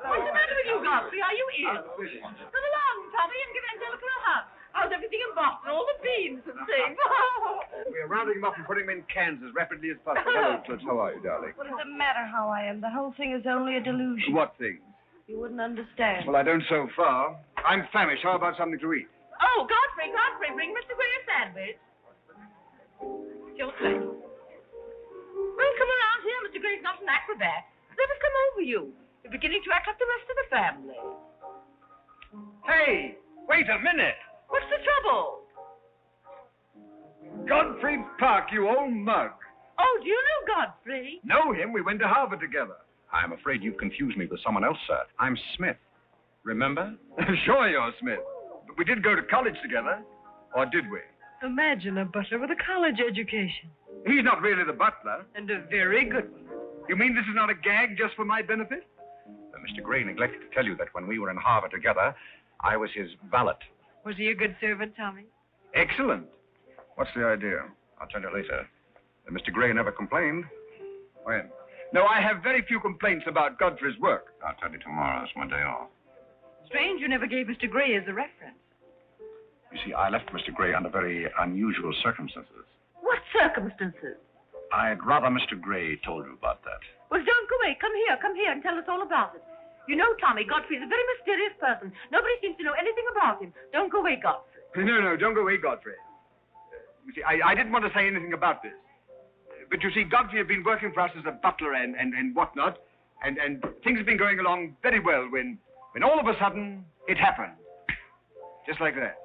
S8: What's the matter with you, Godfrey? Are you ill? Come along, Tommy, and give Angelica a hug. How's everything in Boston? All the beans and things.
S11: We're rounding them up and putting them in cans as rapidly as possible. Hello, Toots. How are you, darling?
S4: What does it matter how I am? The whole thing is only a delusion.
S11: What things?
S4: You wouldn't understand.
S11: Well, I don't so far. I'm famished. How about something to eat?
S8: Oh, Godfrey, bring Mr. Gray a sandwich. Your place. Well, come around here. Mr. Gray's not an acrobat. Whatever's come over you? You're beginning to act like the rest of the family.
S11: Hey, wait a minute.
S8: What's the trouble?
S11: Godfrey Park, you old mug.
S8: Oh, do you know Godfrey?
S11: Know him? We went to Harvard together.
S1: I'm afraid you've confused me with someone else, sir. I'm Smith. Remember?
S11: Sure you're Smith. But we did go to college together. Or did we?
S3: Imagine a butler with a college education.
S11: He's not really the butler.
S3: And a very good one.
S11: You mean this is not a gag just for my benefit?
S1: Mr. Gray neglected to tell you that when we were in Harvard together, I was his valet.
S3: Was he a good servant, Tommy?
S11: Excellent. What's the idea?
S1: I'll tell you later. Mr. Gray never complained.
S11: When? No, I have very few complaints about Godfrey's work.
S1: I'll tell you tomorrow. It's my day off.
S3: Strange you never gave Mr. Gray as a reference.
S1: You see, I left Mr. Gray under very unusual circumstances.
S8: What circumstances?
S1: I'd rather Mr. Gray told you about that.
S8: Well, don't go away. Come here and tell us all about it. You know, Tommy, Godfrey's a very mysterious person. Nobody seems to know anything about him. Don't go away, Godfrey.
S11: No, don't go away, Godfrey. You see, I didn't want to say anything about this. But you see, Godfrey had been working for us as a butler and whatnot. And things have been going along very well when all of a sudden it happened. Just like that.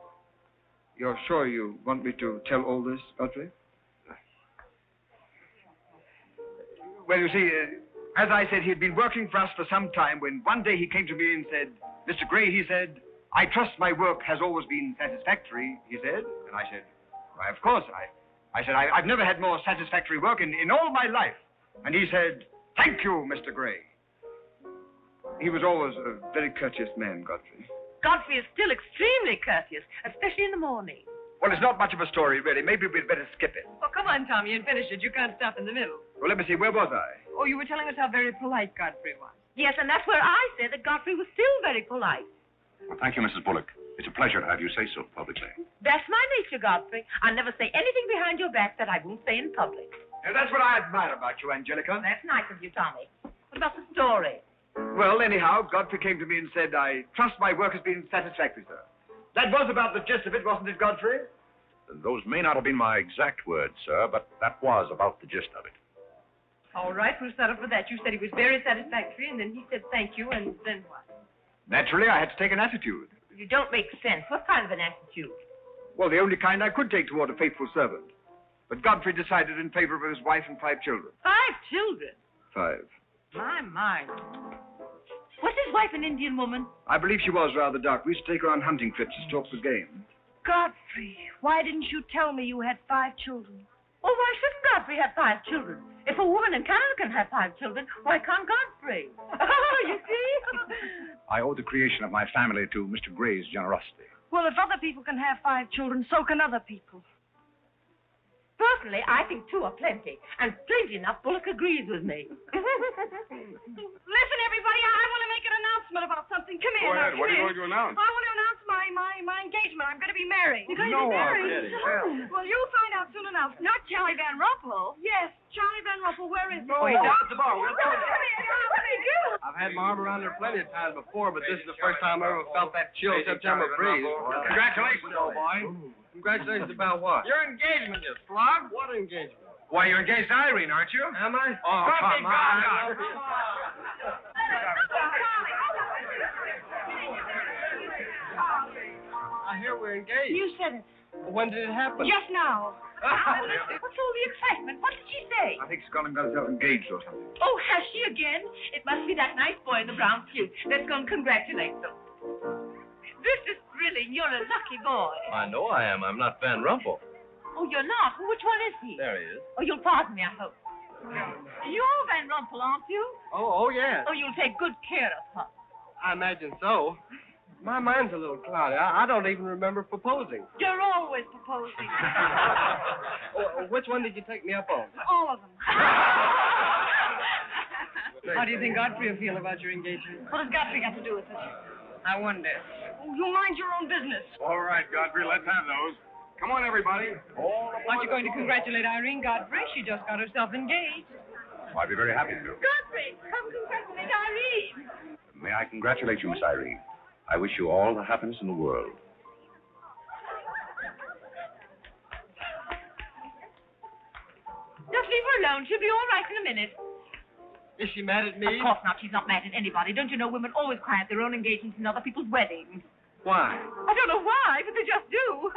S11: You're sure you want me to tell all this, Godfrey? Well, you see, as I said, he'd been working for us for some time when one day he came to me and said, Mr. Gray, he said, I trust my work has always been satisfactory, he said. And I said, why, of course. I said, I've never had more satisfactory work in all my life. And he said, thank you, Mr. Gray. He was always a very courteous man, Godfrey.
S8: Godfrey is still extremely courteous, especially in the morning.
S11: Well, it's not much of a story, really. Maybe we'd better skip it.
S3: Oh, come on, Tommy, and finish it. You can't stop in the middle.
S11: Well, let me see. Where was I?
S3: Oh, you were telling us how very polite Godfrey was.
S8: Yes, and that's where I said that Godfrey was still very polite.
S1: Well, thank you, Mrs. Bullock. It's a pleasure to have you say so publicly.
S8: That's my nature, Godfrey. I never say anything behind your back that I won't say in public.
S11: Now, that's what I admire about you, Angelica.
S8: That's nice of you, Tommy. What about the story?
S11: Well, anyhow, Godfrey came to me and said, I trust my work has been satisfactory, sir. That was about the gist of it, wasn't it, Godfrey?
S1: Those may not have been my exact words, sir, but that was about the gist of it.
S3: All right, we'll settle for that. You said he was very satisfactory, and then he said thank you, and then what?
S11: Naturally, I had to take an attitude.
S8: You don't make sense. What kind of an attitude?
S11: Well, the only kind I could take toward a faithful servant. But Godfrey decided in favor of his wife and 5 children.
S8: 5 children?
S11: 5.
S8: My. Was his wife an Indian woman?
S11: I believe she was rather dark. We used to take her on hunting trips to stalk the game.
S8: Godfrey, why didn't you tell me you had 5 children? Oh, why shouldn't Godfrey have 5 children? If a woman in Canada can have 5 children, why can't Godfrey? You see?
S1: I owe the creation of my family to Mr. Gray's generosity.
S4: Well, if other people can have 5 children, so can other people.
S8: Personally, I think 2 are plenty. And strangely enough, Bullock agrees with me.
S4: Listen, everybody, I want to make an announcement about something. Come here.
S2: Go ahead. What are you going to announce?
S4: I want to announce my engagement. I'm going to be married. You're going to be married?
S2: already.
S4: Well, you'll find out soon enough.
S3: Not Charlie Van Rumpel.
S4: Yes, Charlie Van Rumpel, where is he?
S2: Oh, he's down at the bar.
S4: Come here. What do you do?
S5: I've had my arm around there plenty of times before, but this is the first time I ever felt that chill September breeze.
S2: Congratulations, old boy.
S5: Congratulations about what?
S2: Your engagement, you slug.
S5: What engagement?
S2: Why, you're engaged to Irene, aren't you?
S5: Am I?
S2: Oh, come on.
S5: I hear we're engaged.
S4: You said it.
S5: When did it happen?
S4: Just now.
S8: What's all the excitement? What did she say?
S11: I think she's gone and got herself engaged or something.
S8: Oh, has she again? It must be that nice boy in the brown suit. Let's go and congratulate them. This is thrilling. You're a lucky boy.
S7: I know I am. I'm not Van Rumpel.
S8: Oh, you're not? Which one is he?
S7: There he is.
S8: Oh, you'll pardon me, I hope. You're Van Rumpel, aren't you?
S5: Oh, yeah.
S8: Oh, you'll take good care of her.
S5: I imagine so. My mind's a little cloudy. I don't even remember proposing.
S4: You're always proposing.
S5: Which one did you take me up on?
S4: All of them.
S3: How do you think Godfrey will feel about your engagement?
S4: What has Godfrey got to do with it?
S3: I wonder.
S4: Oh, you mind your own business.
S2: All right, Godfrey, let's have those. Come on, everybody.
S3: Aren't you going to congratulate Irene, Godfrey? She just got herself engaged.
S1: I'd be very happy to.
S8: Godfrey, come congratulate Irene.
S1: May I congratulate you, Miss Irene? I wish you all the happiness in the world.
S8: Just leave her alone. She'll be all right in a minute.
S5: Is she mad at me?
S8: Of course not. She's not mad at anybody. Don't you know women always cry at their own engagements and other people's weddings?
S5: Why?
S8: I don't know why, but they just do.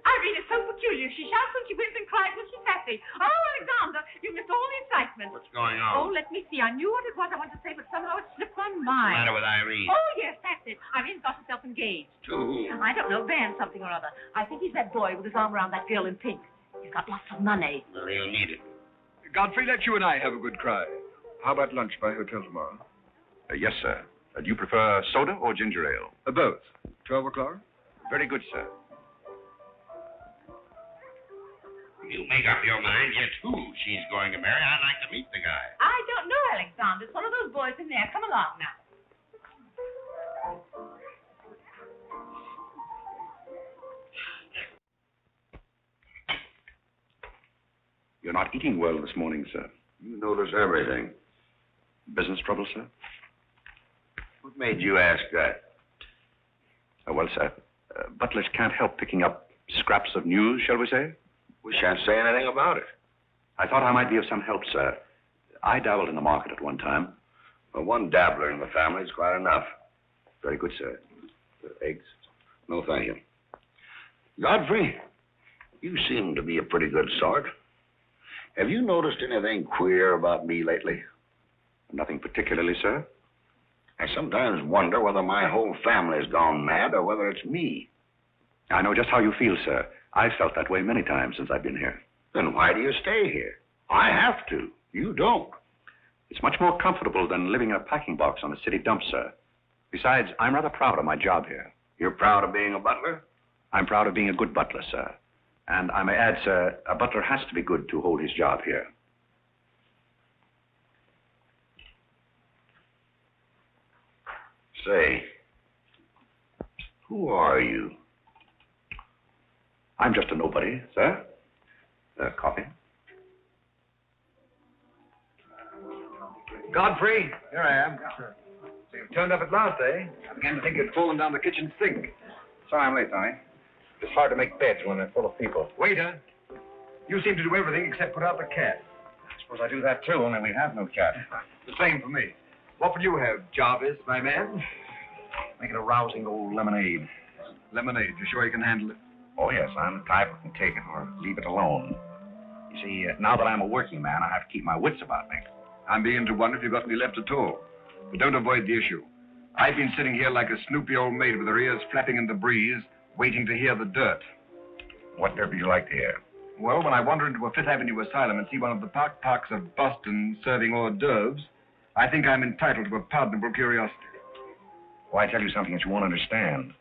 S8: Irene is so peculiar. She shouts when she wins and cries when she's happy. Oh, Alexander, you missed all the excitement.
S10: What's going
S8: Oh,
S10: on?
S8: let me see. I knew what it was I wanted to say, but somehow it slipped my
S10: What's the
S8: mind.
S10: matter with Irene?
S8: Oh, yes, that's it. Irene's got herself engaged.
S10: To who?
S8: I don't know, Van something or other. I think he's that boy with his arm around that girl in pink. He's got lots of money.
S10: Well, he'll need it.
S11: Godfrey, let you and I have a good cry. How about lunch by hotel tomorrow?
S1: Yes, sir. Do you prefer soda or ginger ale?
S11: Both. 12 o'clock?
S1: Very good, sir.
S10: You make up your mind yet who she's going to marry. I'd like to meet the guy.
S8: I don't know, Alexander. It's one of those boys in there. Come along now.
S1: You're not eating well this morning, sir.
S10: You notice everything.
S1: Business trouble, sir?
S10: What made you ask that?
S1: Well, sir, butlers can't help picking up scraps of news, shall we say?
S10: We shan't say anything about it.
S1: I thought I might be of some help, sir. I dabbled in the market at one time.
S10: Well, one dabbler in the family is quite enough.
S1: Very good, sir. Eggs?
S10: No, thank you. Godfrey, you seem to be a pretty good sort. Have you noticed anything queer about me lately?
S1: Nothing particularly, sir.
S10: I sometimes wonder whether my whole family's gone mad or whether it's me.
S1: I know just how you feel, sir. I've felt that way many times since I've been here.
S10: Then why do you stay here? I have to. You don't.
S1: It's much more comfortable than living in a packing box on a city dump, sir. Besides, I'm rather proud of my job here.
S10: You're proud of being a butler?
S1: I'm proud of being a good butler, sir. And I may add, sir, a butler has to be good to hold his job here.
S10: Say, who are you?
S1: I'm just a nobody, sir. Coffee?
S11: Godfrey, here I am. So you've turned up at last, eh? I began to think you'd fallen down the kitchen sink.
S1: Sorry I'm late, Tommy. It's hard to make beds when they're full of people.
S11: Waiter, you seem to do everything except put out the cat.
S1: I suppose I do that too, only we have no cat.
S11: The same for me. What would you have, Jarvis, my man?
S1: Make it a rousing old lemonade.
S11: Lemonade. You sure you can handle it?
S1: Oh, yes, I'm the type who can take it or leave it alone. You see, now that I'm a working man, I have to keep my wits about me.
S11: I'm beginning to wonder if you've got any left at all. But don't avoid the issue. I've been sitting here like a snoopy old maid with her ears flapping in the breeze, waiting to hear the dirt.
S1: What dirt would you like to hear?
S11: Well, when I wander into a Fifth Avenue asylum and see one of the parks of Boston serving hors d'oeuvres, I think I'm entitled to a pardonable curiosity.
S1: Well, I tell you something that you won't understand.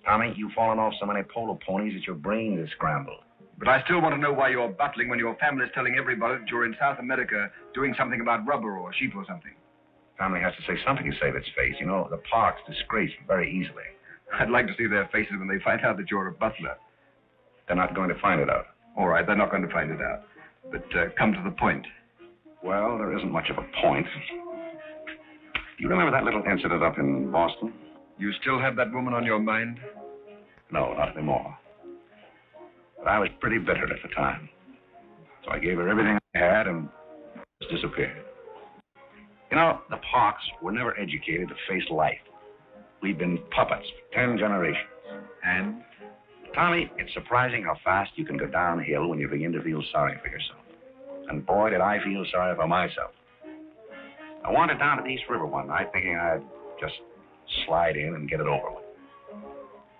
S1: Tommy, you've fallen off so many polo ponies that your brain is scrambled.
S11: But I still want to know why you're butling when your family's telling everybody that you're in South America doing something about rubber or sheep or something.
S1: Family has to say something to save its face. You know, the Park's disgraced very easily.
S11: I'd like to see their faces when they find out that you're a butler.
S1: They're not going to find it out.
S11: All right, they're not going to find it out. But come to the point.
S1: Well, there isn't much of a point. Do you remember that little incident up in Boston?
S11: You still have that woman on your mind?
S1: No, not anymore. But I was pretty bitter at the time. So I gave her everything I had and just disappeared. You know, the Parks were never educated to face life. We've been puppets for 10 generations.
S11: And?
S1: Tommy, it's surprising how fast you can go downhill when you begin to feel sorry for yourself. And boy, did I feel sorry for myself. I wandered down to the East River one night thinking I'd just slide in and get it over with.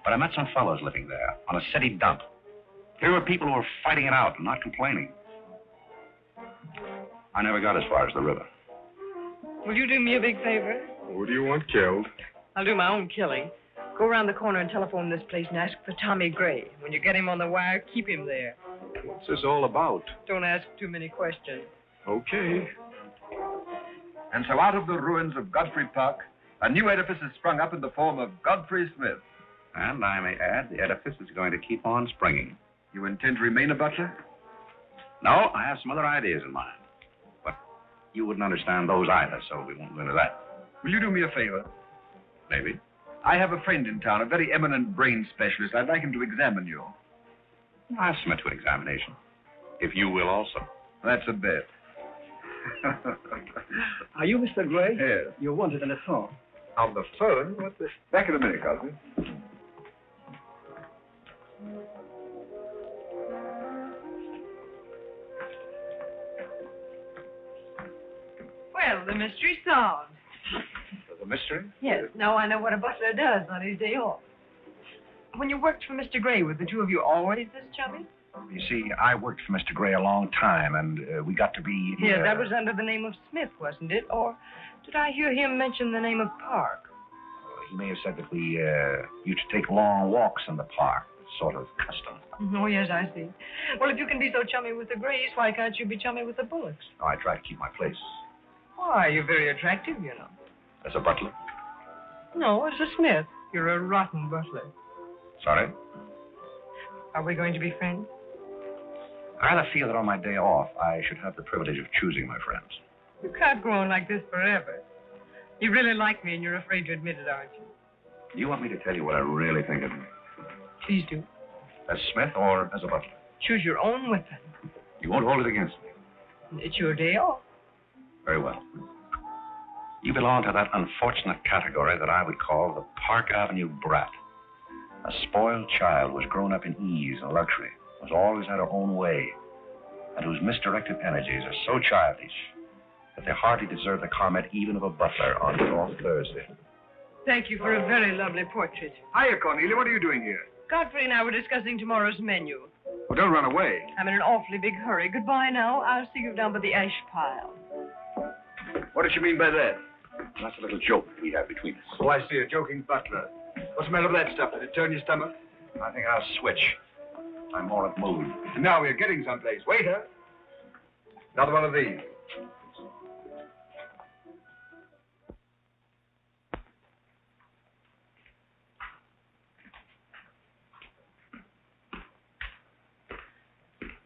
S1: But I met some fellows living there on a city dump. There were people who were fighting it out and not complaining. I never got as far as the river.
S3: Will you do me a big favor?
S2: Who do you want killed?
S3: I'll do my own killing. Go around the corner and telephone this place and ask for Tommy Gray. When you get him on the wire, keep him there.
S2: What's this all about?
S3: Don't ask too many questions.
S2: Okay.
S11: And so out of the ruins of Godfrey Park, a new edifice has sprung up in the form of Godfrey Smith.
S1: And I may add, the edifice is going to keep on springing.
S11: You intend to remain a butler?
S1: No, I have some other ideas in mind. But you wouldn't understand those either, so we won't go into that.
S11: Will you do me a favor?
S1: Maybe.
S11: I have a friend in town, a very eminent brain specialist. I'd like him to examine you.
S1: I'll submit to an examination. If you will also.
S11: That's a bet.
S12: Are you Mr. Gray?
S11: Yes.
S12: You're wanted on the phone.
S11: On the phone? What's this? Back in a minute, Godfrey.
S3: Well, the mystery's solved.
S1: There's a mystery?
S3: Yes, now I know what a butler does on his day off. When you worked for Mr. Gray, were the two of you always this chummy?
S1: You see, I worked for Mr. Gray a long time, and we got to be...
S3: Yeah, that was under the name of Smith, wasn't it? Or did I hear him mention the name of Park?
S1: He may have said that we used to take long walks in the park. Sort of custom.
S3: Oh, yes, I see. Well, if you can be so chummy with the Grays, why can't you be chummy with the Bullocks?
S1: Oh, I try to keep my place.
S3: Why, you're very attractive, you know.
S1: As a butler?
S3: No, as a Smith. You're a rotten butler.
S1: Sorry?
S3: Are we going to be friends?
S1: I rather feel that on my day off, I should have the privilege of choosing my friends.
S3: You can't go on like this forever. You really like me, and you're afraid to admit it, aren't you?
S1: Do you want me to tell you what I really think of you?
S3: Please do.
S1: As Smith or as a butler?
S3: Choose your own weapon.
S1: You won't hold it against me.
S3: It's your day off.
S1: Very well. You belong to that unfortunate category that I would call the Park Avenue brat. A spoiled child who has grown up in ease and luxury, who's always had her own way, and whose misdirected energies are so childish that they hardly deserve the comment even of a butler on an off Thursday.
S3: Thank you for a very lovely portrait.
S11: Hiya, Cornelia. What are you doing here?
S3: Godfrey and I were discussing tomorrow's menu.
S11: Well, don't run away.
S3: I'm in an awfully big hurry. Goodbye now. I'll see you down by the ash pile.
S11: What does she mean by that?
S1: That's a little joke we have between us.
S11: Oh, I see. A joking butler. What's the matter with that stuff? Did it turn your stomach?
S1: I think I'll switch. I'm more at mood.
S11: Now we're getting someplace. Waiter. Another one of these.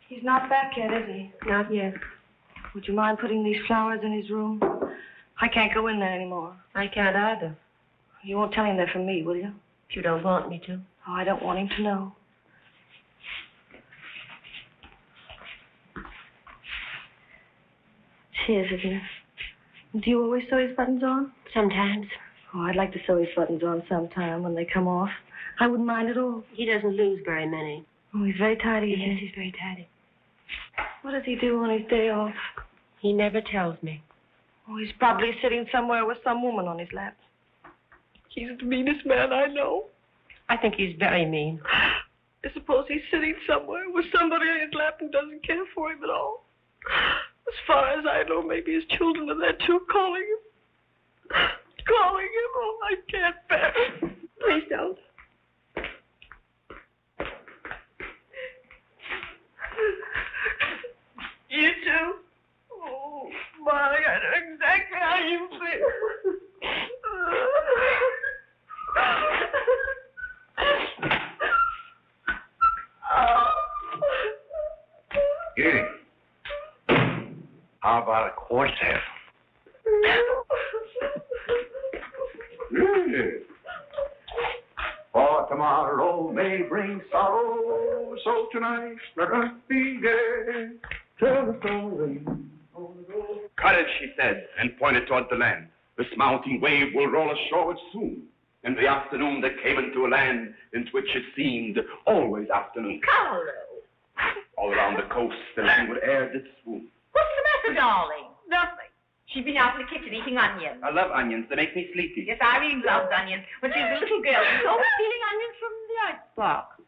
S4: He's not back yet, is he?
S9: Not yet.
S4: Would you mind putting these flowers in his room? I can't go in there anymore.
S9: I can't either.
S4: You won't tell him they're from me, will you?
S9: If you don't want me to.
S4: Oh, I don't want him to know. It's his, isn't it? Do you always sew his buttons on?
S9: Sometimes.
S4: Oh, I'd like to sew his buttons on sometime when they come off. I wouldn't mind at all.
S9: He doesn't lose very many.
S4: Oh, he's very tidy, isn't he?
S9: Yes, he's very tidy.
S4: What does he do on his day off?
S9: He never tells me.
S4: Oh, he's probably sitting somewhere with some woman on his lap. He's the meanest man I know.
S9: I think he's very mean.
S4: I suppose he's sitting somewhere with somebody on his lap who doesn't care for him at all. As far as I know, maybe his children are there too, calling him. Calling him. Oh, I can't bear it. Please don't. You too? Oh, my, I know exactly how you feel.
S1: Edie, how about a quartet? For tomorrow may bring sorrow, so tonight let us be gay. Tell the story.
S13: Courage, she said, and pointed toward the land. This mounting wave will roll us shoreward soon. In the afternoon they came into a land into which it seemed always afternoon.
S8: Carole.
S13: All around the coast the languid air did swoon.
S8: What's the matter, darling? Nothing. She's been out in the kitchen eating onions.
S13: I love onions. They make me sleepy.
S8: Yes, Irene loves onions. When she was a little girl, she was always stealing onions from the icebox.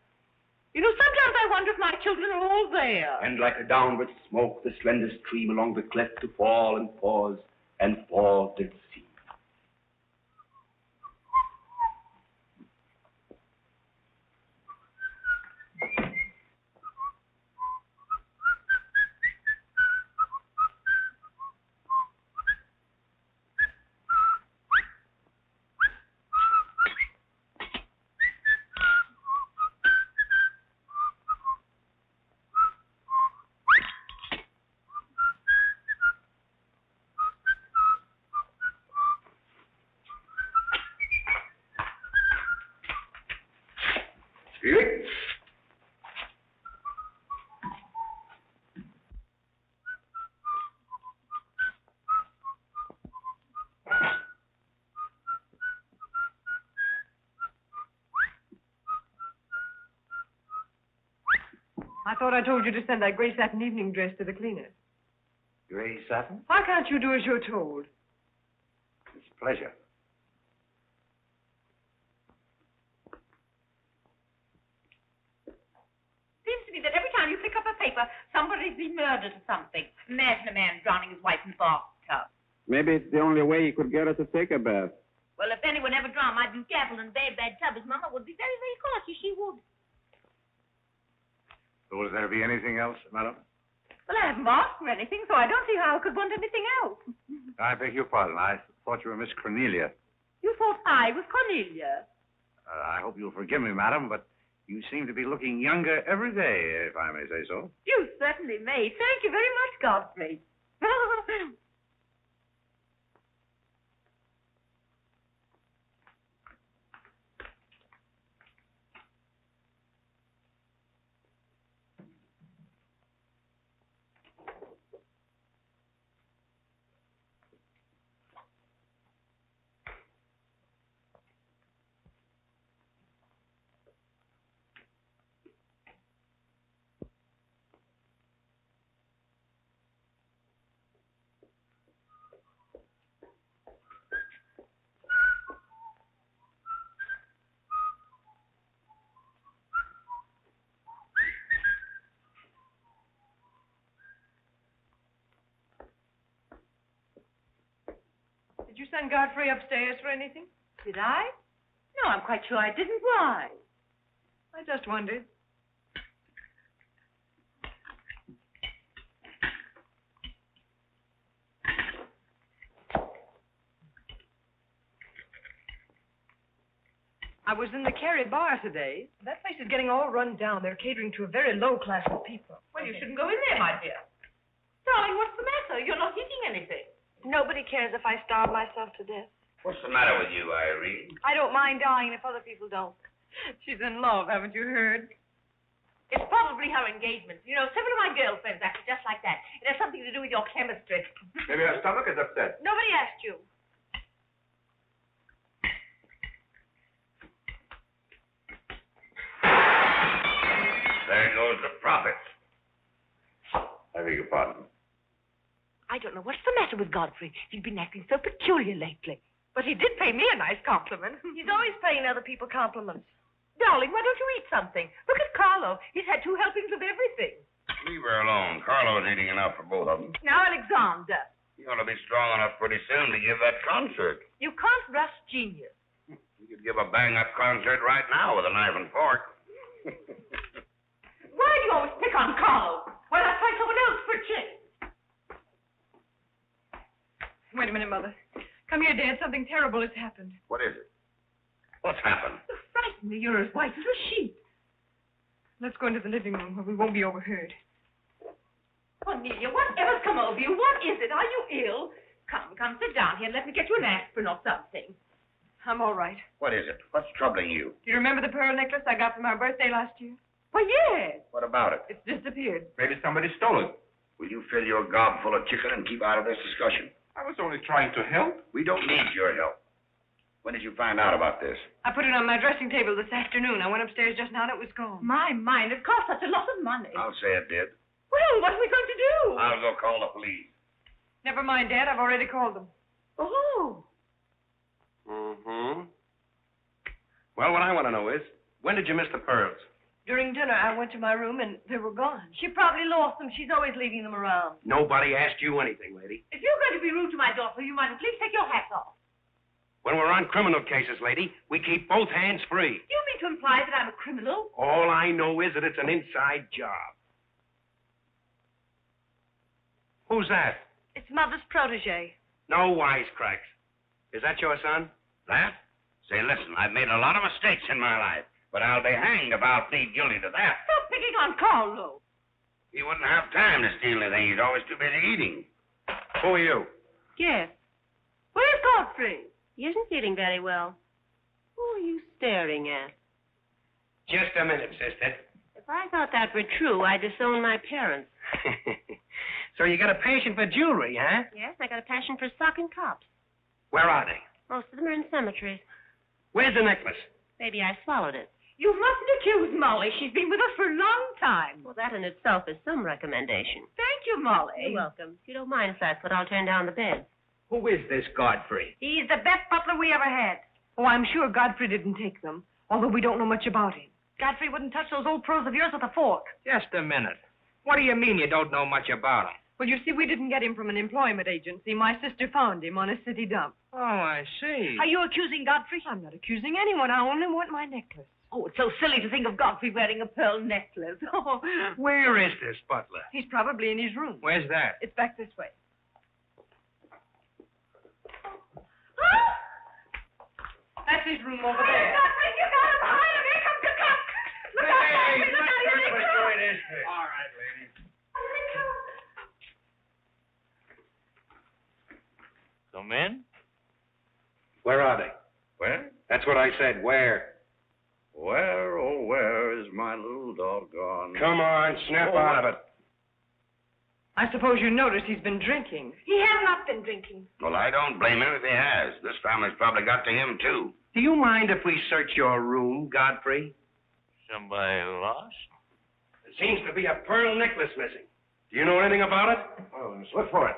S8: You know, sometimes I wonder if my children are all there.
S13: And like a downward smoke, the slender stream along the cleft to fall and pause, and fall did seem.
S3: I thought I told you to send that gray satin evening dress to the cleaner.
S1: Gray satin?
S3: Why can't you do as you're told?
S1: It's a pleasure.
S8: Seems to me that every time you pick up a paper, somebody's been murdered or something. Imagine a man drowning his wife in the bathtub.
S2: Maybe it's the only way he could get her to take a bath.
S8: Well, if anyone ever drowned, I'd be careful in a very bad tub. His mama would be very, very cautious. She would.
S1: Will there be anything else, madam?
S8: Well, I haven't asked for anything, so I don't see how I could want anything else.
S1: I beg your pardon. I thought you were Miss Cornelia.
S8: You thought I was Cornelia.
S1: I hope you'll forgive me, madam, but you seem to be looking younger every day, if I may say so.
S8: You certainly may. Thank you very much, Godfrey.
S3: Did you send Godfrey upstairs for anything?
S8: Did I? No, I'm quite sure I didn't. Why?
S3: I just wondered. I was in the Carey bar today. That place is getting all run down. They're catering to a very low class of people.
S8: Well, you shouldn't go in there, my dear. Darling, what's the matter? You're not eating anything.
S4: Nobody cares if I starve myself to death.
S10: What's the matter with you, Irene?
S4: I don't mind dying if other people don't.
S3: She's in love, haven't you heard?
S8: It's probably her engagement. You know, several of my girlfriends act just like that. It has something to do with your chemistry.
S2: Maybe her stomach is upset.
S4: Nobody asked you.
S10: There goes the profits. I beg your pardon.
S8: I don't know what's the matter with Godfrey. He's been acting so peculiar lately. But he did pay me a nice compliment.
S4: He's always paying other people compliments.
S8: Darling, why don't you eat something? Look at Carlo. He's had 2 helpings of everything.
S10: Leave her alone. Carlo's eating enough for both of them.
S8: Now, Alexander.
S10: You ought to be strong enough pretty soon to give that concert.
S8: You can't rush genius.
S10: You could give a bang-up concert right now with a knife and fork.
S8: Why do you always pick on Carlo? Why not try someone else for a change?
S3: Wait a minute, Mother. Come here, Dad. Something terrible has happened.
S10: What is it? What's happened?
S8: You frighten me. You're as white as a sheet.
S3: Let's go into the living room where we won't be overheard.
S8: Cornelia, whatever's come over you? What is it? Are you ill? Come, sit down here and let me get you an aspirin or something.
S3: I'm all right.
S10: What is it? What's troubling you?
S3: Do you remember the pearl necklace I got for my birthday last year?
S8: Why, yes.
S10: What about it?
S3: It's disappeared.
S2: Maybe somebody stole it.
S10: Will you fill your gob full of chicken and keep out of this discussion?
S2: I was only trying to help.
S10: We don't need your help. When did you find out about this?
S3: I put it on my dressing table this afternoon. I went upstairs just now and it was gone.
S8: My mind, it cost such a lot of money.
S10: I'll say it did.
S8: Well, what are we going to do?
S10: I'll go call the police.
S3: Never mind, Dad. I've already called them.
S8: Oh.
S2: Mm-hmm. Well, what I want to know is, when did you miss the pearls?
S3: During dinner, I went to my room and they were gone.
S4: She probably lost them. She's always leaving them around.
S2: Nobody asked you anything, lady.
S8: If you're going to be rude to my daughter, you might at least take your hat off.
S2: When we're on criminal cases, lady, we keep both hands free.
S8: You mean to imply that I'm a criminal?
S2: All I know is that it's an inside job. Who's that?
S4: It's Mother's protege.
S2: No wisecracks. Is that your son?
S10: That? Say, listen, I've made a lot of mistakes in my life, but I'll be hanged if I'll plead guilty to that.
S8: Stop picking on Carlo.
S10: He wouldn't have time to steal anything. He's always too busy eating.
S2: Who are you?
S9: Yes.
S8: Where's Godfrey?
S9: He isn't feeling very well. Who are you staring at?
S2: Just a minute, sister.
S9: If I thought that were true, I'd disown my parents.
S2: So you got a passion for jewelry, huh?
S9: Yes, I got a passion for sock and cops.
S2: Where are they?
S9: Most of them are in cemeteries.
S2: Where's the necklace?
S9: Maybe I swallowed it.
S8: You mustn't accuse Molly. She's been with us for a long time.
S9: Well, that in itself is some recommendation.
S8: Thank you, Molly.
S9: You're welcome. If you don't mind, if that's what, I'll turn down the bed.
S2: Who is this Godfrey?
S4: He's the best butler we ever had.
S3: Oh, I'm sure Godfrey didn't take them, although we don't know much about him.
S4: Godfrey wouldn't touch those old pearls of yours with a fork.
S2: Just a minute. What do you mean you don't know much about him?
S3: Well, you see, we didn't get him from an employment agency. My sister found him on a city dump.
S2: Oh, I see.
S4: Are you accusing Godfrey?
S3: I'm not accusing anyone. I only want my necklace.
S8: Oh, it's so silly to think of Godfrey wearing a pearl necklace. Oh,
S2: Where is this butler?
S3: He's probably in his room.
S2: Where's that?
S3: It's back this way. That's his room over there.
S8: Godfrey, you got him behind him. Here comes the cop. Look out, Godfrey. Look out. Here they come.
S2: All right, ladies.
S7: Come in?
S1: Where are they?
S10: Where?
S1: That's what I said. Where?
S10: Where, oh, where is my little doggone?
S2: Come on, snap out of it.
S3: I suppose you noticed he's been drinking.
S4: He has not been drinking.
S10: Well, I don't blame him if he has. This family's probably got to him, too.
S2: Do you mind if we search your room, Godfrey?
S7: Somebody lost?
S2: There seems to be a pearl necklace missing. Do you know anything about it?
S1: Oh, let's look for it.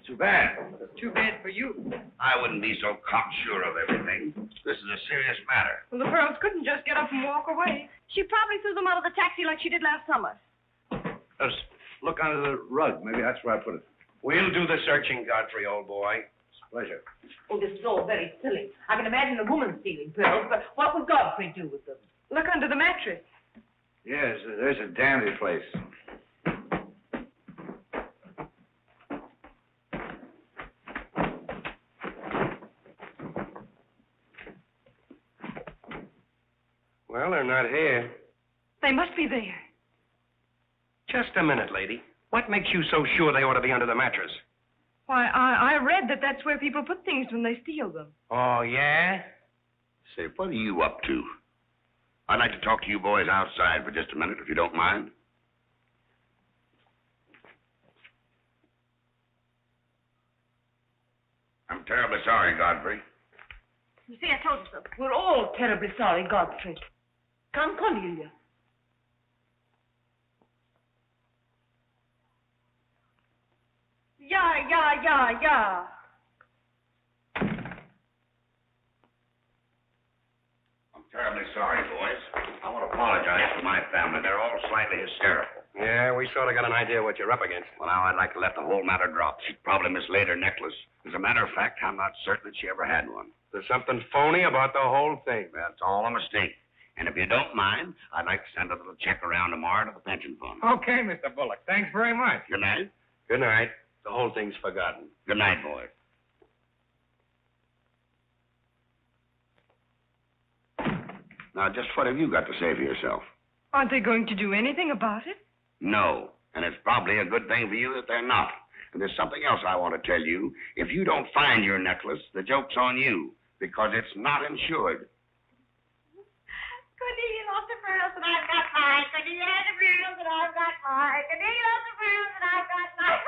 S1: Too bad.
S3: Too bad for you.
S10: I wouldn't be so cocksure of everything. This is a serious matter.
S3: Well, the pearls couldn't just get up and walk away.
S4: She probably threw them out of the taxi like she did last summer.
S1: Let's look under the rug. Maybe that's where I put it.
S2: We'll do the searching, Godfrey, old boy.
S11: Pleasure.
S8: Oh, this is all very silly. I can imagine a woman stealing pearls, but what would Godfrey do with them?
S3: Look under the mattress.
S11: Yes, there's a dandy place.
S2: Well, they're not here.
S3: They must be there.
S2: Just a minute, lady. What makes you so sure they ought to be under the mattress?
S3: Why, I read that that's where people put things when they steal them.
S2: Oh, yeah?
S10: Say, what are you up to? I'd like to talk to you boys outside for just a minute, if you don't mind. I'm terribly sorry, Godfrey.
S8: You see, I told you so. We're all terribly sorry, Godfrey. Come, Cornelia.
S3: Yeah.
S10: I'm terribly sorry, boys. I want to apologize to my family. They're all slightly hysterical.
S2: Yeah, we sort of got an idea what you're up against.
S10: Well, now, I'd like to let the whole matter drop. She probably mislaid her necklace. As a matter of fact, I'm not certain that she ever had one.
S2: There's something phony about the whole thing.
S10: That's all a mistake. And if you don't mind, I'd like to send a little check around tomorrow to the pension fund.
S2: Okay, Mr. Bullock. Thanks very much.
S10: Good night.
S2: Good night. The whole thing's forgotten.
S10: Good night, boys. Now, just what have you got to say for yourself?
S3: Aren't they going to do anything about it?
S10: No. And it's probably a good thing for you that they're not. And there's something else I want to tell you. If you don't find your necklace, the joke's on you, because it's not insured.
S9: Cornelia lost the pearls and I've got mine. Cornelia has the pearls and I've got mine. Cornelia lost the pearls and I've got mine.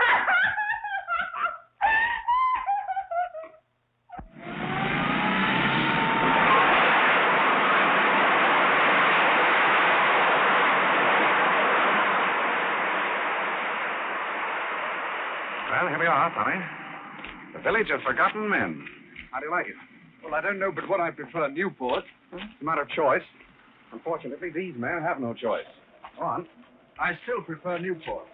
S1: Well, here we are, Tommy. The Village of Forgotten Men. How do you like it?
S11: Well, I don't know but what I prefer Newport.
S1: It's a matter of choice. Unfortunately, these men have no choice. Go on.
S11: I still prefer Newport.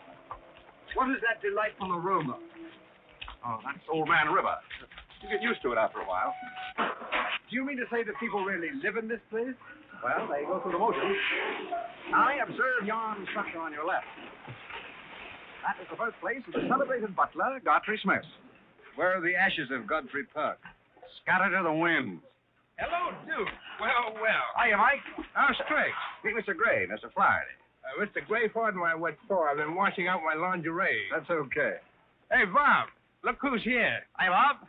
S11: What is that delightful aroma?
S1: Oh, that's Old Man River. You get used to it after a while.
S11: Do you mean to say that people really live in this place?
S1: Well, they go through the motions. Now, observe yon structure on your left. That is the birthplace of the celebrated butler, Godfrey Smith.
S11: Where are the ashes of Godfrey Park?
S1: Scattered to the winds.
S2: Hello, Duke. Well.
S1: Hiya, Mike.
S2: How's straight?
S1: Meet Mr. Gray, Mr. Flaherty.
S2: Mr. Gray, pardon my wet floor. I've been washing out my lingerie.
S11: That's okay.
S2: Hey, Bob, look who's here.
S5: Hi, Bob.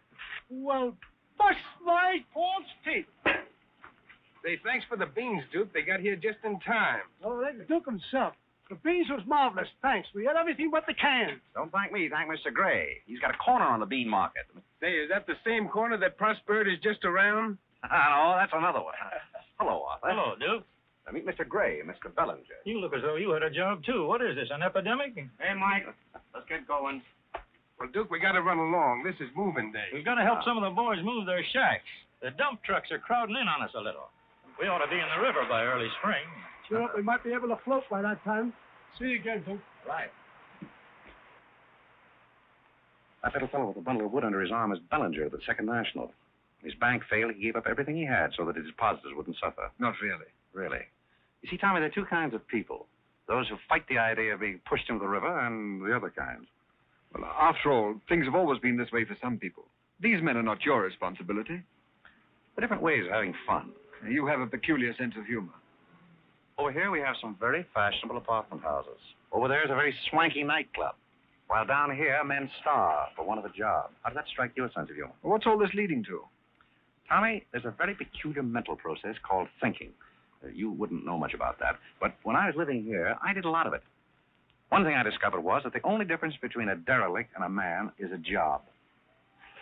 S2: Well, bust my false teeth. Say, thanks for the beans, Duke. They got here just in time.
S12: Oh, that's the Duke himself. The beans was marvelous, thanks. We had everything but the cans.
S1: Don't thank me. Thank Mr. Gray. He's got a corner on the bean market.
S2: Say, is that the same corner that Prosperity is just around?
S1: No, that's another one. Hello, Arthur.
S7: Hello, Duke.
S1: Meet Mr. Gray, Mr. Bellinger.
S7: You look as though you had a job, too. What is this, an epidemic?
S5: Hey, Mike, let's get going.
S2: Well, Duke, we got to run along. This is moving day.
S7: We've got to help some of the boys move their shacks. The dump trucks are crowding in on us a little. We ought to be in the river by early spring.
S12: Sure, we might be able to float by that time. See you again, Duke.
S1: Right. That little fellow with the bundle of wood under his arm is Bellinger of the Second National. His bank failed. He gave up everything he had so that his depositors wouldn't suffer.
S11: Not really.
S1: Really. You see, Tommy, there are two kinds of people. Those who fight the idea of being pushed into the river and the other kinds.
S11: Well, after all, things have always been this way for some people. These men are not your responsibility.
S1: They're different ways of having fun.
S11: You have a peculiar sense of humor.
S1: Over here we have some very fashionable apartment houses. Over there is a very swanky nightclub. While down here, men starve for want of a job. How does that strike your sense of humor?
S11: Well, what's all this leading to?
S1: Tommy, there's a very peculiar mental process called thinking. You wouldn't know much about that. But when I was living here, I did a lot of it. One thing I discovered was that the only difference between a derelict and a man is a job.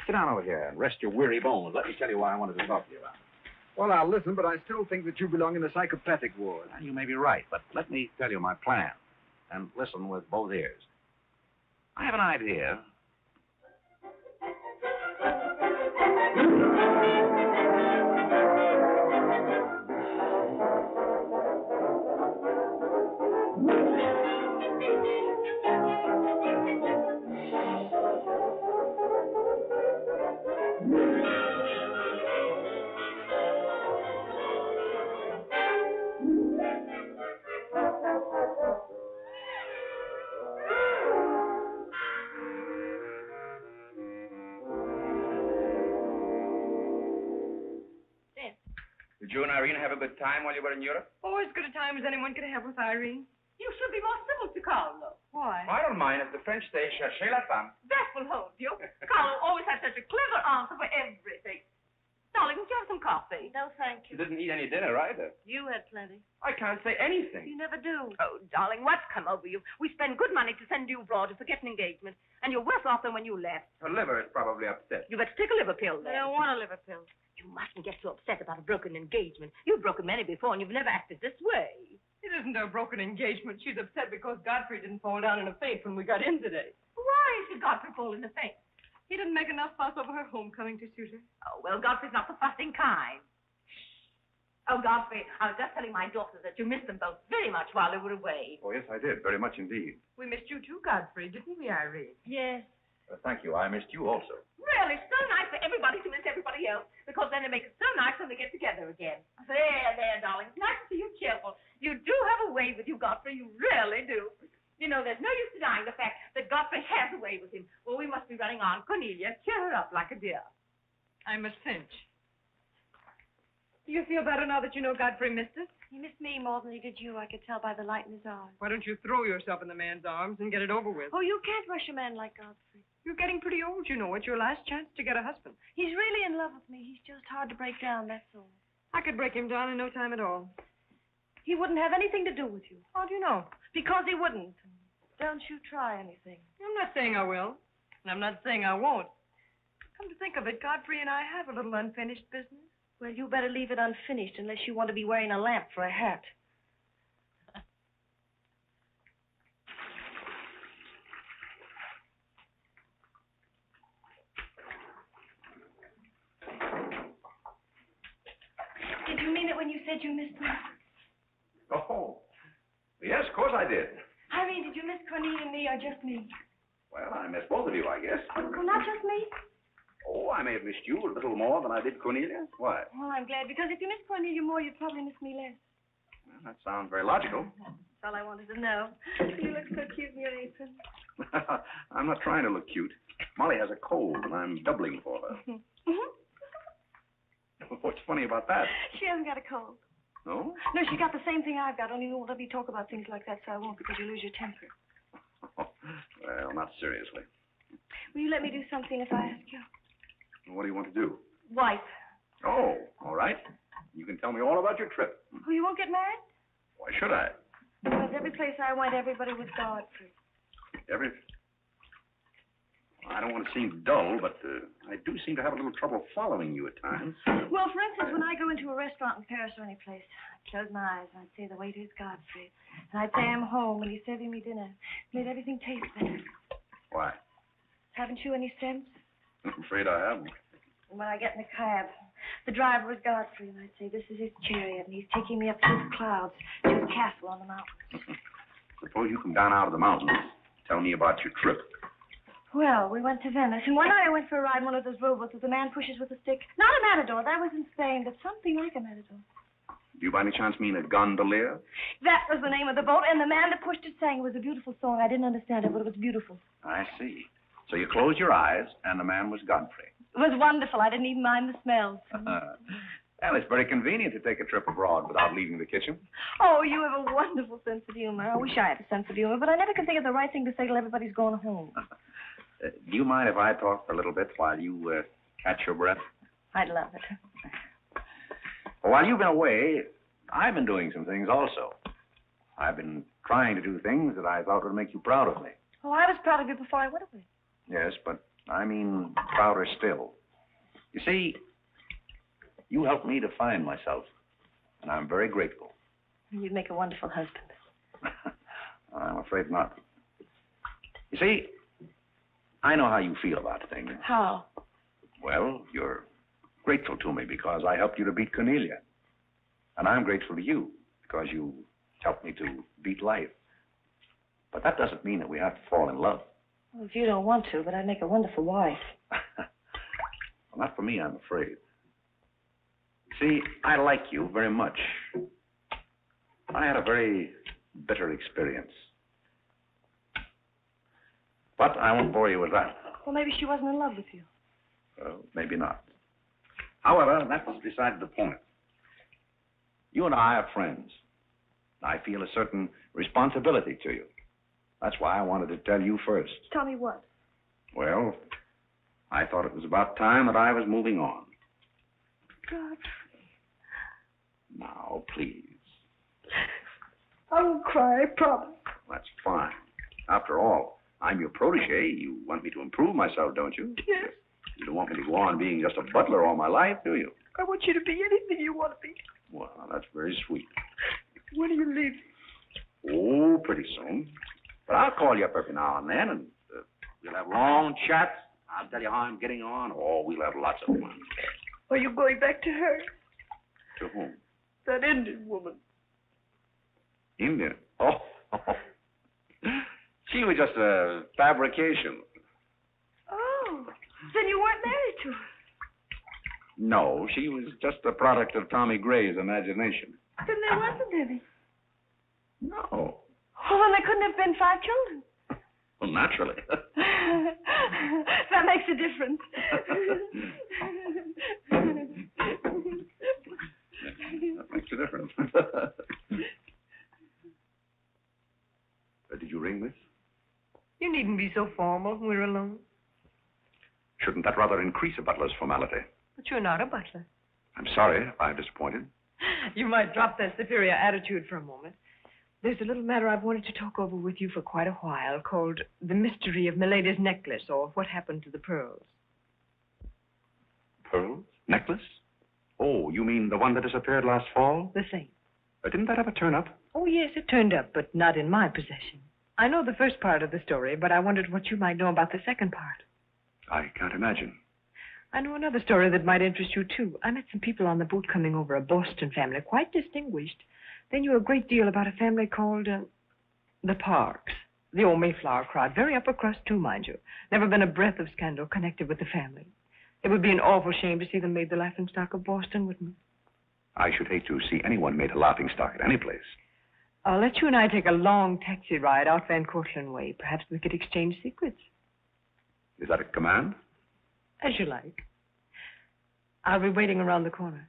S1: Sit down over here and rest your weary bones. Let me tell you why I wanted to talk to you about it.
S11: Well, I'll listen, but I still think that you belong in the psychopathic ward.
S1: Well, you may be right, but let me tell you my plan. And listen with both ears. I have an idea.
S14: Did you and Irene have a good time while you were in Europe?
S3: Oh, as good a time as anyone could have with Irene.
S8: You should be more civil to Carlo.
S3: Why?
S14: I don't mind if the French say cherchez la femme.
S8: That will hold you. Carlo always has such a clever answer for everything. Darling, would you have some coffee?
S9: No, thank
S14: You
S9: you.
S14: didn't eat any dinner either.
S9: You had plenty.
S14: I can't say anything.
S9: You never do.
S8: Oh, darling, what's come over you? We spend good money to send you abroad to forget an engagement, and you're worse off than when you left.
S14: Her liver is probably upset.
S8: You better take a liver pill
S9: I
S8: then.
S9: don't want a liver pill.
S8: You mustn't get so upset about a broken engagement. You've broken many before, and you've never acted this way.
S3: It isn't a broken engagement. She's upset because Godfrey didn't fall down in a faint when we got in today.
S8: Why should Godfrey fall in the faint?
S3: He didn't make enough fuss over her homecoming to suit her.
S8: Oh, well, Godfrey's not the fussing kind. Oh, Godfrey, I was just telling my daughters that you missed them both very much while they were away.
S1: Oh, yes, I did. Very much indeed.
S3: We missed you too, Godfrey, didn't we, Irene?
S9: Yes.
S1: Thank you. I missed you also.
S8: Really, it's so nice for everybody to miss everybody else, because then it makes it so nice when they get together again. There, darling. It's nice to see you cheerful. You do have a way with you, Godfrey. You really do. You know, there's no use denying the fact that Godfrey has a way with him. Well, we must be running on. Cornelia, cheer her up like a dear.
S3: I'm Miss Finch. Do you feel better now that you know Godfrey missed us?
S9: He missed me more than he did you. I could tell by the light in his eyes.
S3: Why don't you throw yourself in the man's arms and get it over with?
S9: Oh, you can't rush a man like Godfrey.
S3: You're getting pretty old, you know. It's your last chance to get a husband.
S9: He's really in love with me. He's just hard to break down, that's all.
S3: I could break him down in no time at all.
S9: He wouldn't have anything to do with you.
S3: How do you know?
S9: Because he wouldn't. Don't you try anything.
S3: I'm not saying I will, and I'm not saying I won't. Come to think of it, Godfrey and I have a little unfinished business.
S9: Well, you better leave it unfinished unless you want to be wearing a lamp for a hat. Did you mean it when you said you missed me?
S1: Oh, yes, of course I did.
S9: Irene, did you miss Cornelia and me or just me?
S1: Well, I missed both of you, I guess.
S9: Oh, not just me?
S1: Oh, I may have missed you a little more than I did Cornelia. Why?
S9: Well, I'm glad, because if you miss Cornelia more, you'd probably miss me less.
S1: Well, that sounds very logical.
S9: That's all I wanted to know. You look so cute in your apron.
S1: I'm not trying to look cute. Molly has a cold, and I'm doubling for her. What's funny about that?
S9: She hasn't got a cold.
S1: No?
S9: No, she got the same thing I've got, only you won't let me talk about things like that, so I won't, because you lose your temper.
S1: Well, not seriously.
S9: Will you let me do something if I ask you?
S1: What do you want to do?
S9: Wife.
S1: Oh, all right. You can tell me all about your trip.
S9: Oh, you won't get married?
S1: Why should I?
S9: Because every place I went, everybody was Godfrey.
S1: I don't want to seem dull, but I do seem to have a little trouble following you at times.
S9: Well, for instance, when I go into a restaurant in Paris or any place, I'd close my eyes and I'd say the waiter is Godfrey. And I'd say I'm home and he's serving me dinner. Made everything taste better.
S1: Why?
S9: Haven't you any sense?
S1: I'm afraid I haven't.
S9: And when I get in the cab, the driver was Godfrey, and I'd say, this is his chariot, and he's taking me up through the clouds to his castle on the mountains.
S1: Suppose you come down out of the mountains. Tell me about your trip.
S9: Well, we went to Venice, and one night I went for a ride in one of those rowboats that the man pushes with a stick. Not a matador, that was in Spain, but something like a matador.
S1: Do you by any chance mean a gondolier?
S9: That was the name of the boat, and the man that pushed it sang. It was a beautiful song. I didn't understand it, but it was beautiful.
S1: I see. So you closed your eyes, and the man was Godfrey.
S9: It was wonderful. I didn't even mind the smells.
S1: Well, it's very convenient to take a trip abroad without leaving the kitchen.
S9: Oh, you have a wonderful sense of humor. I wish I had a sense of humor, but I never can think of the right thing to say till everybody's going home.
S1: Do you mind if I talk for a little bit while you catch your breath?
S9: I'd love it.
S1: Well, while you've been away, I've been doing some things also. I've been trying to do things that I thought would make you proud of me.
S9: Oh, I was proud of you before I went away.
S1: Yes, but I mean prouder still. You see, you helped me to find myself, and I'm very grateful.
S9: You'd make a wonderful husband.
S1: I'm afraid not. You see, I know how you feel about things.
S9: How?
S1: Well, you're grateful to me because I helped you to beat Cornelia. And I'm grateful to you because you helped me to beat life. But that doesn't mean that we have to fall in love.
S9: Well, if you don't want to, but I'd make a wonderful wife.
S1: Well, not for me, I'm afraid. See, I like you very much. I had a very bitter experience. But I won't bore you with that.
S9: Well, maybe she wasn't in love with you.
S1: Well, maybe not. However, that's beside the point. You and I are friends. I feel a certain responsibility to you. That's why I wanted to tell you first.
S4: Tell me what?
S1: Well, I thought it was about time that I was moving on.
S4: Godfrey.
S1: Now, please.
S4: I won't cry, I promise.
S1: That's fine. After all, I'm your protege. You want me to improve myself, don't you?
S4: Yes.
S1: You don't want me to go on being just a butler all my life, do you?
S4: I want you to be anything you want to be.
S1: Well, that's very sweet.
S4: When are you leaving?
S1: Oh, pretty soon. But I'll call you up every now and then, and we'll have long chats. I'll tell you how I'm getting on. Oh, we'll have lots of fun.
S4: Are you going back to her?
S1: To whom?
S4: That Indian woman.
S1: Indian? Oh. She was just a fabrication.
S4: Oh, then you weren't married to her.
S1: No, she was just a product of Tommy Gray's imagination.
S4: Then there wasn't any.
S1: No.
S4: Oh, well, there couldn't have been 5 children.
S1: Well, naturally.
S4: That makes a difference.
S1: That makes a difference. Did you ring, miss?
S3: You needn't be so formal when we're alone.
S1: Shouldn't that rather increase a butler's formality?
S3: But you're not a butler.
S1: I'm sorry if I'm disappointed.
S3: You might drop that superior attitude for a moment. There's a little matter I've wanted to talk over with you for quite a while called The Mystery of Milady's Necklace, or What Happened to the Pearls.
S1: Pearls? Necklace? Oh, you mean the one that disappeared last fall?
S3: The same.
S1: Didn't that ever turn up?
S3: Oh, yes, it turned up, but not in my possession. I know the first part of the story, but I wondered what you might know about the second part.
S1: I can't imagine.
S3: I know another story that might interest you, too. I met some people on the boat coming over, a Boston family, quite distinguished. They knew a great deal about a family called the Parks. The old Mayflower crowd. Very upper crust, too, mind you. Never been a breath of scandal connected with the family. It would be an awful shame to see them made the laughingstock of Boston, wouldn't it?
S1: I should hate to see anyone made a laughingstock at any place.
S3: I'll let you and I take a long taxi ride out Van Cortlandt way. Perhaps we could exchange secrets.
S1: Is that a command?
S3: As you like. I'll be waiting around the corner.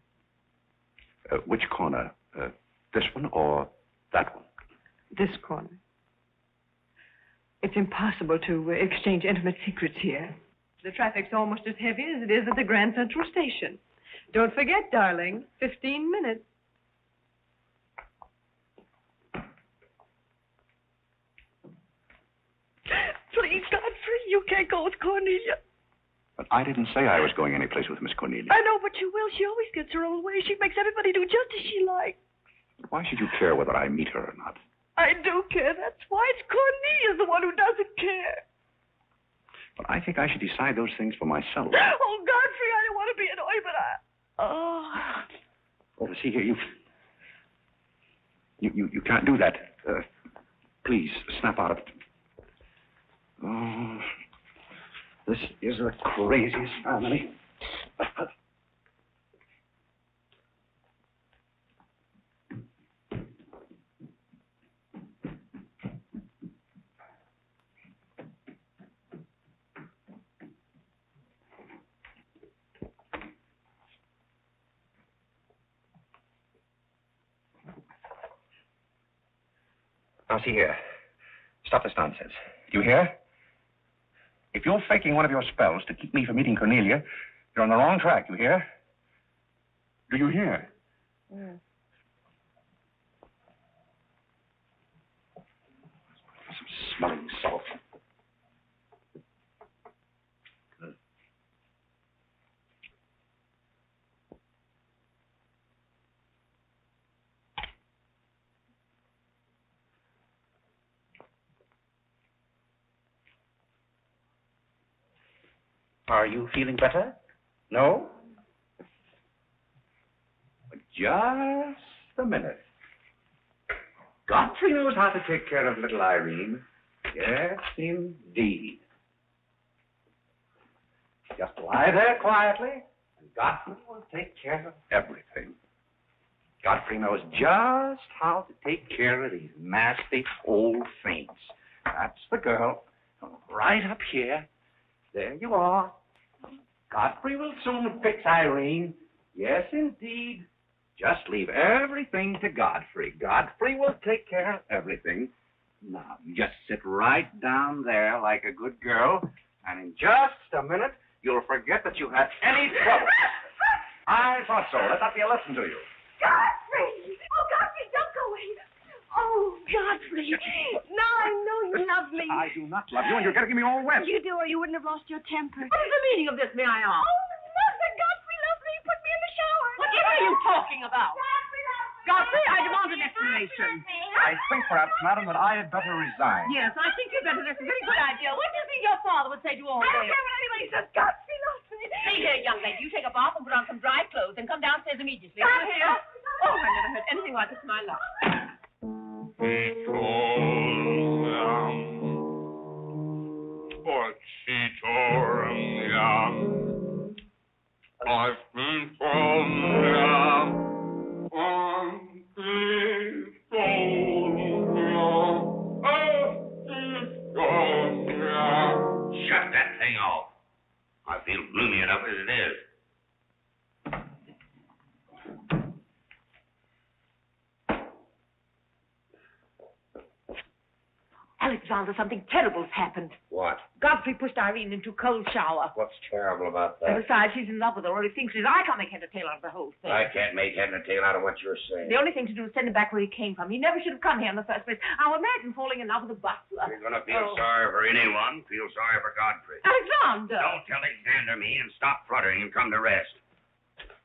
S1: Which corner? This one or that one?
S3: This corner. It's impossible to exchange intimate secrets here. The traffic's almost as heavy as it is at the Grand Central Station. Don't forget, darling, 15 minutes.
S4: Please, Godfrey, you can't go with Cornelia.
S1: But I didn't say I was going anyplace with Miss Cornelia.
S4: I know, but you will. She always gets her own way. She makes everybody do just as she likes.
S1: Why should you care whether I meet her or not?
S4: I do care. That's why. It's Cornelia's the one who doesn't care.
S1: But I think I should decide those things for myself.
S4: Oh, Godfrey, I don't want to be annoyed, but
S1: Oh, see here, you can't do that. Please, snap out of it. Oh, this is the craziest family. Now, see here. Stop this nonsense. Do you hear? If you're faking one of your spells to keep me from meeting Cornelia, you're on the wrong track, you hear? Do you hear?
S4: Yeah.
S1: Some smelling salt. Good. Are you feeling better? No? Just a minute. Godfrey knows how to take care of little Irene. Yes, indeed. Just lie there quietly, and Godfrey will take care of everything. Godfrey knows just how to take care of these nasty old faints. That's the girl. Right up here. There you are. Godfrey will soon fix Irene. Yes, indeed. Just leave everything to Godfrey. Godfrey will take care of everything. Now, you just sit right down there like a good girl, and in just a minute, you'll forget that you had any trouble. I thought so. Let that be a lesson to you.
S8: Godfrey! Oh, Godfrey, don't go away. Oh, Godfrey. Now I know you love me.
S1: I do not love you, and you're getting me all wet.
S8: You do, or you wouldn't have lost your temper. What is the meaning of this, may I ask? Oh, Mother, Godfrey loves me. Put me in the shower. Whatever are you talking about? Godfrey, I demand an explanation.
S1: I think, perhaps, madam, that I had better resign.
S8: Yes, I think you'd better. That's a very good idea. What do you think your father would say to all this? I don't care what anybody says. Godfrey loves me. See here, young lady. You take a bath and put on some dry clothes and come downstairs immediately. Are you here? Oh, I never heard anything like this in my life.
S13: I've been from
S10: Shut that thing off. I feel gloomy enough as it is.
S8: Alexander, something terrible's happened.
S10: What?
S8: Godfrey pushed Irene into a cold shower.
S10: What's terrible about
S8: And
S10: that?
S8: besides, he's in love with her, or he thinks he is. I can't make head or tail out of the whole thing.
S10: I can't make head and tail out of what you're saying.
S8: The only thing to do is send him back where he came from. He never should have come here in the first place. Now imagine falling in love with a butler.
S10: You're going to feel sorry for anyone. Feel sorry for Godfrey.
S8: Alexander!
S10: Don't Alexander me and stop fluttering and come to rest.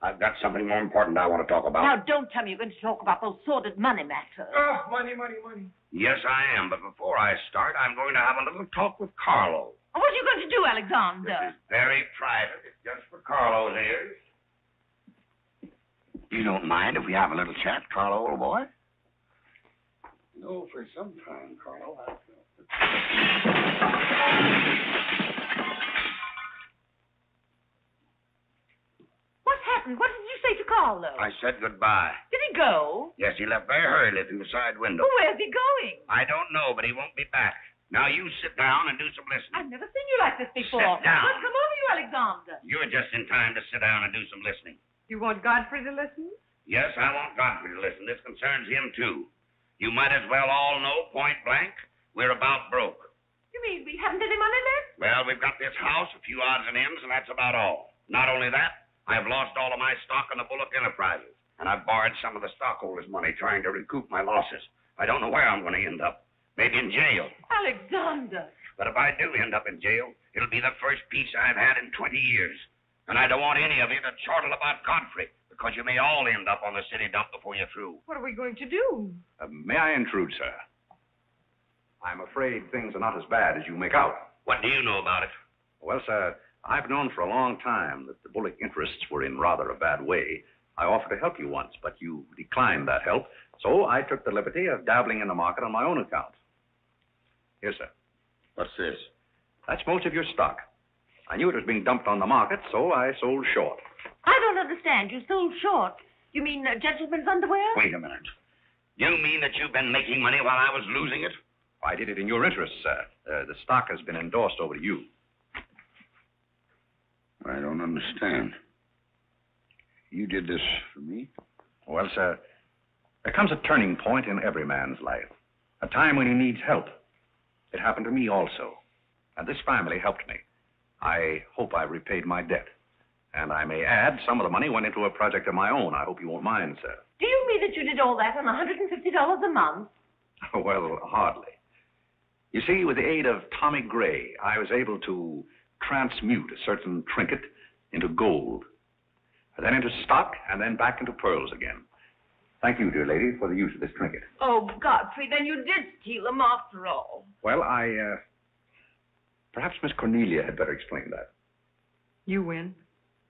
S10: I've got something more important I want to talk about.
S8: Now, don't tell me you're going to talk about those sordid money matters.
S2: Oh, money.
S10: Yes, I am, but before I start, I'm going to have a little talk with Carlo.
S8: What are you going to do, Alexander?
S10: This is very private. It's just for Carlo's ears. You don't mind if we have a little chat, Carlo, old boy?
S2: No, for some time, Carlo.
S8: What's happened? What did you say to Carlo?
S10: I said goodbye.
S8: Did he go?
S10: Yes, he left very hurriedly through the side window.
S8: Well, where's he going?
S10: I don't know, but he won't be back. Now, you sit down and do some listening.
S8: I've never seen you like this before.
S10: Sit down.
S8: What's come over you, Alexander?
S10: You're just in time to sit down and do some listening.
S3: You want Godfrey to listen?
S10: Yes, I want Godfrey to listen. This concerns him, too. You might as well all know, point blank, we're about broke.
S8: You mean we haven't any money left?
S10: Well, we've got this house, a few odds and ends, and that's about all. Not only that, I've lost all of my stock in the Bullock enterprises, and I've borrowed some of the stockholders' money trying to recoup my losses. I don't know where I'm going to end up. Maybe in jail.
S8: Alexander!
S10: But if I do end up in jail, it'll be the first peace I've had in 20 years. And I don't want any of you to chortle about Godfrey, because you may all end up on the city dump before you're through.
S3: What are we going to do?
S1: May I intrude, sir? I'm afraid things are not as bad as you make out.
S10: What do you know about it?
S1: Well, sir, I've known for a long time that the Bullock interests were in rather a bad way. I offered to help you once, but you declined that help, so I took the liberty of dabbling in the market on my own account. Here, sir.
S10: What's this?
S1: That's most of your stock. I knew it was being dumped on the market, so I sold short.
S8: I don't understand. You sold short. You mean gentlemen's underwear?
S10: Wait a minute. You mean that you've been making money while I was losing it?
S1: I did it in your interest, sir. The stock has been endorsed over to you.
S10: I don't understand. You did this for me?
S1: Well, sir, there comes a turning point in every man's life. A time when he needs help. It happened to me also. And this family helped me. I hope I repaid my debt. And I may add, some of the money went into a project of my own. I hope you won't mind, sir.
S8: Do you mean that you did all that on $150 a month?
S1: Well, hardly. You see, with the aid of Tommy Gray, I was able to transmute a certain trinket into gold, then into stock, and then back into pearls again. Thank you, dear lady, for the use of this trinket.
S8: Oh, Godfrey, then you did steal them after all.
S1: Well, perhaps Miss Cornelia had better explain that.
S3: You win.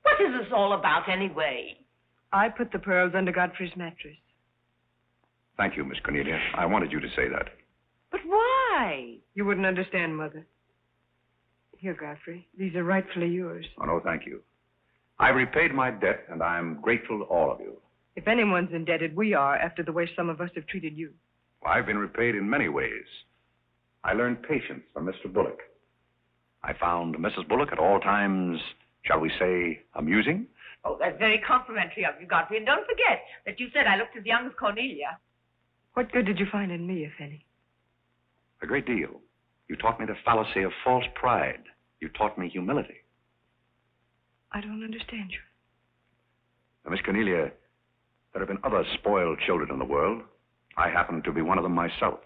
S8: What is this all about, anyway?
S3: I put the pearls under Godfrey's mattress.
S1: Thank you, Miss Cornelia. I wanted you to say that.
S8: But why?
S3: You wouldn't understand, Mother. Here, Godfrey. These are rightfully yours.
S1: Oh, no, thank you. I repaid my debt, and I'm grateful to all of you.
S3: If anyone's indebted, we are, after the way some of us have treated you.
S1: I've been repaid in many ways. I learned patience from Mr. Bullock. I found Mrs. Bullock at all times, shall we say, amusing,
S8: Oh, that's very complimentary of you, Godfrey. And don't forget that you said I looked as young as Cornelia.
S3: What good did you find in me, if any?
S1: A great deal. You taught me the fallacy of false pride. You taught me humility.
S3: I don't understand you.
S1: Now, Miss Cornelia, there have been other spoiled children in the world. I happen to be one of them myself.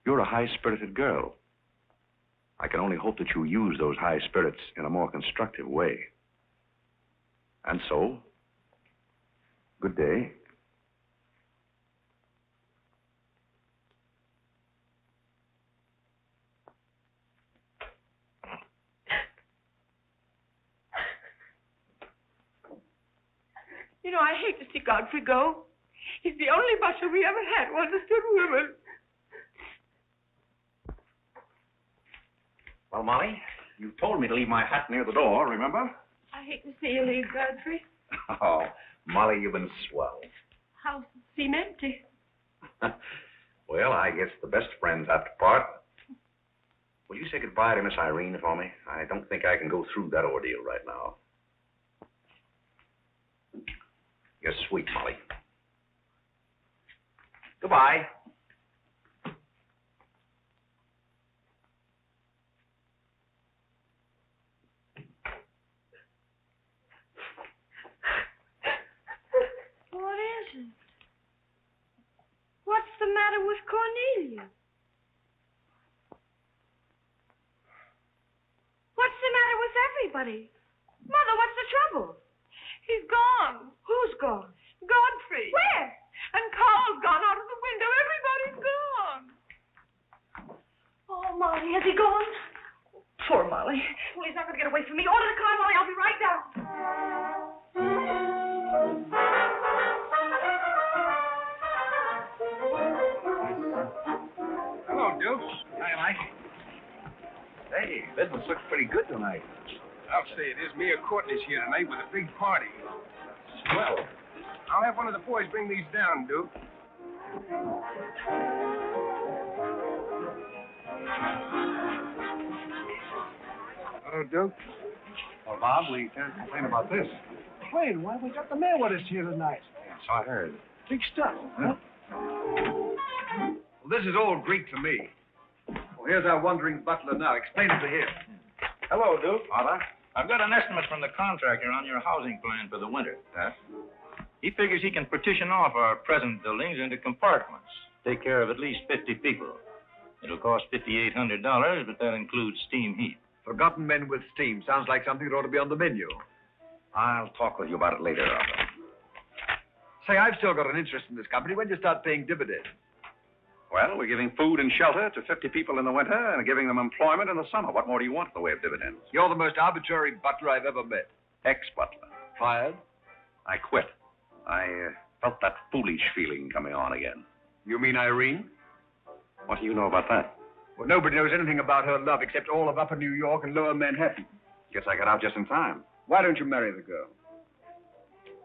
S1: You're a high-spirited girl. I can only hope that you use those high spirits in a more constructive way. And so, good day.
S4: You know, I hate to see Godfrey go. He's the only butler we ever had who understood women.
S1: Well, Molly, you told me to leave my hat near the door, remember?
S4: I hate to see you leave, Godfrey.
S1: Oh, Molly, you've been swell.
S4: House seem empty.
S1: Well, I guess the best friends have to part. Will you say goodbye to Miss Irene for me? I don't think I can go through that ordeal right now. You're sweet, Molly. Goodbye.
S4: What is it? What's the matter with Cornelia? What's the matter with everybody? Mother, what's the trouble? He's gone. Who's gone? Godfrey. Where? And Carl's gone out of the window. Everybody's gone. Oh, Molly, has he gone? Poor Molly. Well, he's not going to get away from me. Order the car, Molly. I'll be right down.
S2: Hello, Duke.
S1: Hi, Mike. Hey, business looks pretty good tonight.
S2: I'll say it is. Me and Courtney's here tonight with a big party.
S1: Well,
S2: I'll have one of the boys bring these down, Duke. Oh, Duke.
S1: well, Bob, we can't complain about this.
S12: Wait, why we got the mayor with us here tonight?
S1: So I heard.
S12: Big stuff, huh?
S11: Well, this is all Greek to me. Well, here's our wandering butler now. Explain it to him.
S7: Hello, Duke.
S1: Father?
S7: I've got an estimate from the contractor on your housing plan for the winter.
S1: Yes?
S7: He figures he can partition off our present buildings into compartments, take care of at least 50 people. It'll cost $5,800, but that includes steam heat.
S11: Forgotten men with steam. Sounds like something that ought to be on the menu.
S1: I'll talk with you about it later, Arthur.
S11: Say, I've still got an interest in this company. When do you start paying dividends?
S1: Well, we're giving food and shelter to 50 people in the winter and giving them employment in the summer. What more do you want in the way of dividends?
S11: You're the most arbitrary butler I've ever met.
S1: Ex-butler.
S11: Fired?
S1: I quit. I felt that foolish feeling coming on again.
S11: You mean Irene?
S1: What do you know about that?
S11: Well, nobody knows anything about her love except all of Upper New York and Lower Manhattan.
S1: Guess I got out just in time.
S11: Why don't you marry the girl?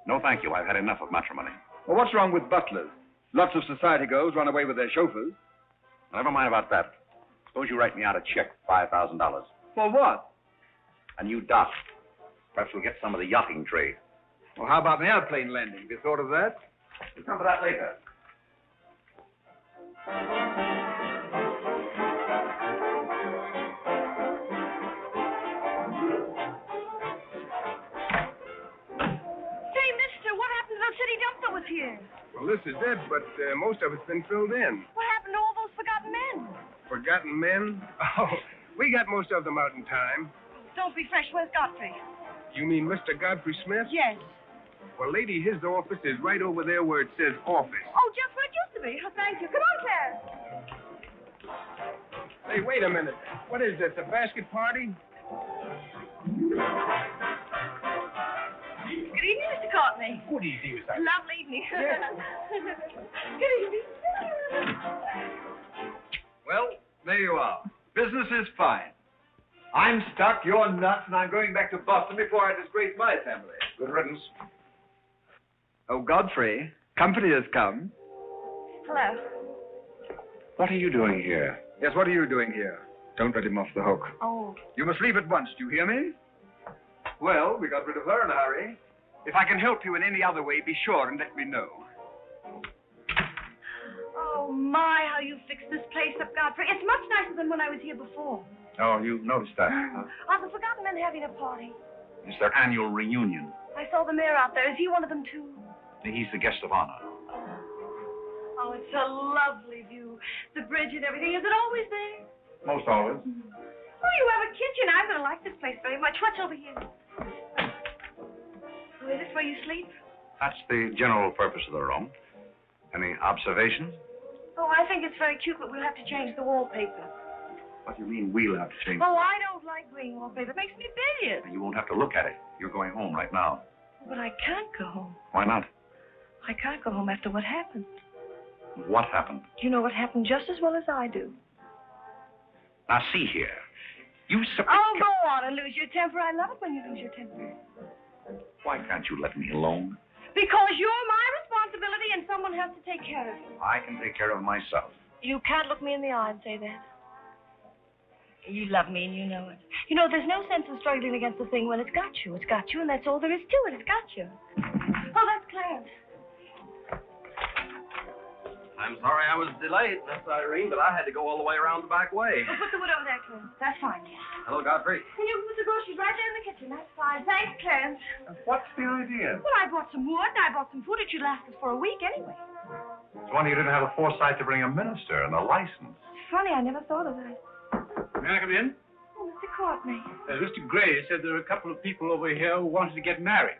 S1: No, thank you. I've had enough of matrimony.
S11: Well, what's wrong with butlers? Lots of society girls run away with their chauffeurs.
S1: Never mind about that. Suppose you write me out a check for $5,000.
S11: For what?
S1: A new dock. Perhaps we'll get some of the yachting trade.
S11: Well, how about an airplane landing? Have you thought of that?
S1: We'll come to that later.
S4: Say, mister, what happened to the city dump that was here?
S2: Well, this is it, but most of it's been filled in.
S4: What happened to all those forgotten men?
S2: Forgotten men? Oh, we got most of them out in time.
S4: Don't be fresh. Where's Godfrey?
S2: You mean Mr. Godfrey Smith?
S4: Yes.
S2: Well, lady, his office is right over there where it says office.
S4: Oh, just where it used to be. Oh, thank you. Come on, Clarence.
S2: Hey, wait a minute. What is this, a basket party?
S4: Good evening, Mr. Courtney.
S2: Good evening, Miss Irene.
S4: Lovely evening. Good evening.
S11: Well, there you are. Business is fine. I'm stuck, you're nuts, and I'm going back to Boston before I disgrace my family.
S1: Good riddance.
S11: Oh, Godfrey, company has come.
S4: Hello.
S1: What are you doing here?
S11: Yes, what are you doing here? Don't let him off the hook.
S4: Oh.
S11: You must leave at once, do you hear me? Well, we got rid of her in a hurry. If I can help you in any other way, be sure and let me know.
S8: Oh, my, how you fixed this place up, Godfrey. It's much nicer than when I was here before.
S1: Oh, you've noticed that, huh?
S8: Are the Forgotten Men having a party?
S1: It's their annual reunion.
S8: I saw the mayor out there. Is he one of them, too?
S1: He's the guest of honor.
S8: Oh, it's a lovely view. The bridge and everything. Is it always there?
S1: Most always.
S8: Oh, you have a kitchen. I'm going to like this place very much. What's over here? Oh, is this where you sleep?
S1: That's the general purpose of the room. Any observations?
S8: Oh, I think it's very cute, but we'll have to change the wallpaper.
S1: What do you mean we'll have to change?
S8: Oh, I don't like green wallpaper. It makes me bilious.
S1: You won't have to look at it. You're going home right now.
S8: But I can't go home.
S1: Why not?
S8: I can't go home after what happened.
S1: What happened?
S8: You know what happened just as well as I do.
S1: Now, see here. You
S8: Oh, go on and lose your temper. I love it when you lose your temper.
S1: Why can't you let me alone?
S8: Because you're my responsibility and someone has to take care of you.
S1: I can take care of myself.
S8: You can't look me in the eye and say that. You love me and you know it. You know, there's no sense in struggling against the thing when it's got you. It's got you and that's all there is to it. It's got you. Oh, that's Clarence.
S5: I'm sorry I was delayed, Miss Irene, but I had to go all the way around the back way.
S8: Well, put the wood over there, Clarence. That's fine.
S5: Hello, Godfrey.
S8: And you put the groceries right there in the kitchen. That's fine. Thanks, Clarence.
S6: What's the idea?
S8: Well, I bought some wood and I bought some food. It should last us for a week anyway.
S6: It's wonder you didn't have the foresight to bring a minister and a license.
S8: It's funny, I never thought of that.
S12: May I come in?
S8: Oh, Mr. Courtney.
S12: Mr. Gray said there are a couple of people over here who wanted to get married.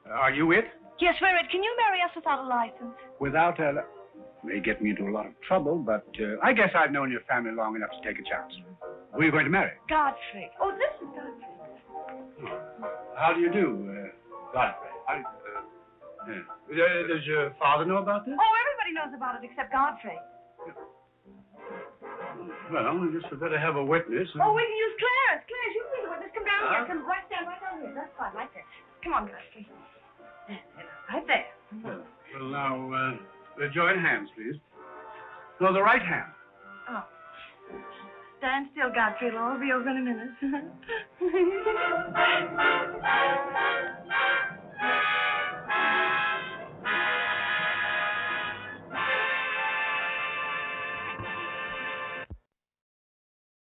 S12: Are you it?
S8: Yes, we're it. Can you marry us without a license?
S12: Without a... May get me into a lot of trouble, but I guess I've known your family long enough to take a chance. Who are you going to marry?
S8: Godfrey. Oh, this is Godfrey.
S12: How do you do, Godfrey? Does your father know about this?
S8: Oh, everybody knows about it except Godfrey.
S12: Well, I guess we better have a witness.
S8: Oh, we can use Clarence. Clarence, you can be the witness. Come down here. Come right down here. That's fine, right there. Come on, Godfrey. Right there.
S12: Well, now, join hands, please. No, the right hand.
S8: Oh. Stand still, Godfrey. It'll all be over in a minute.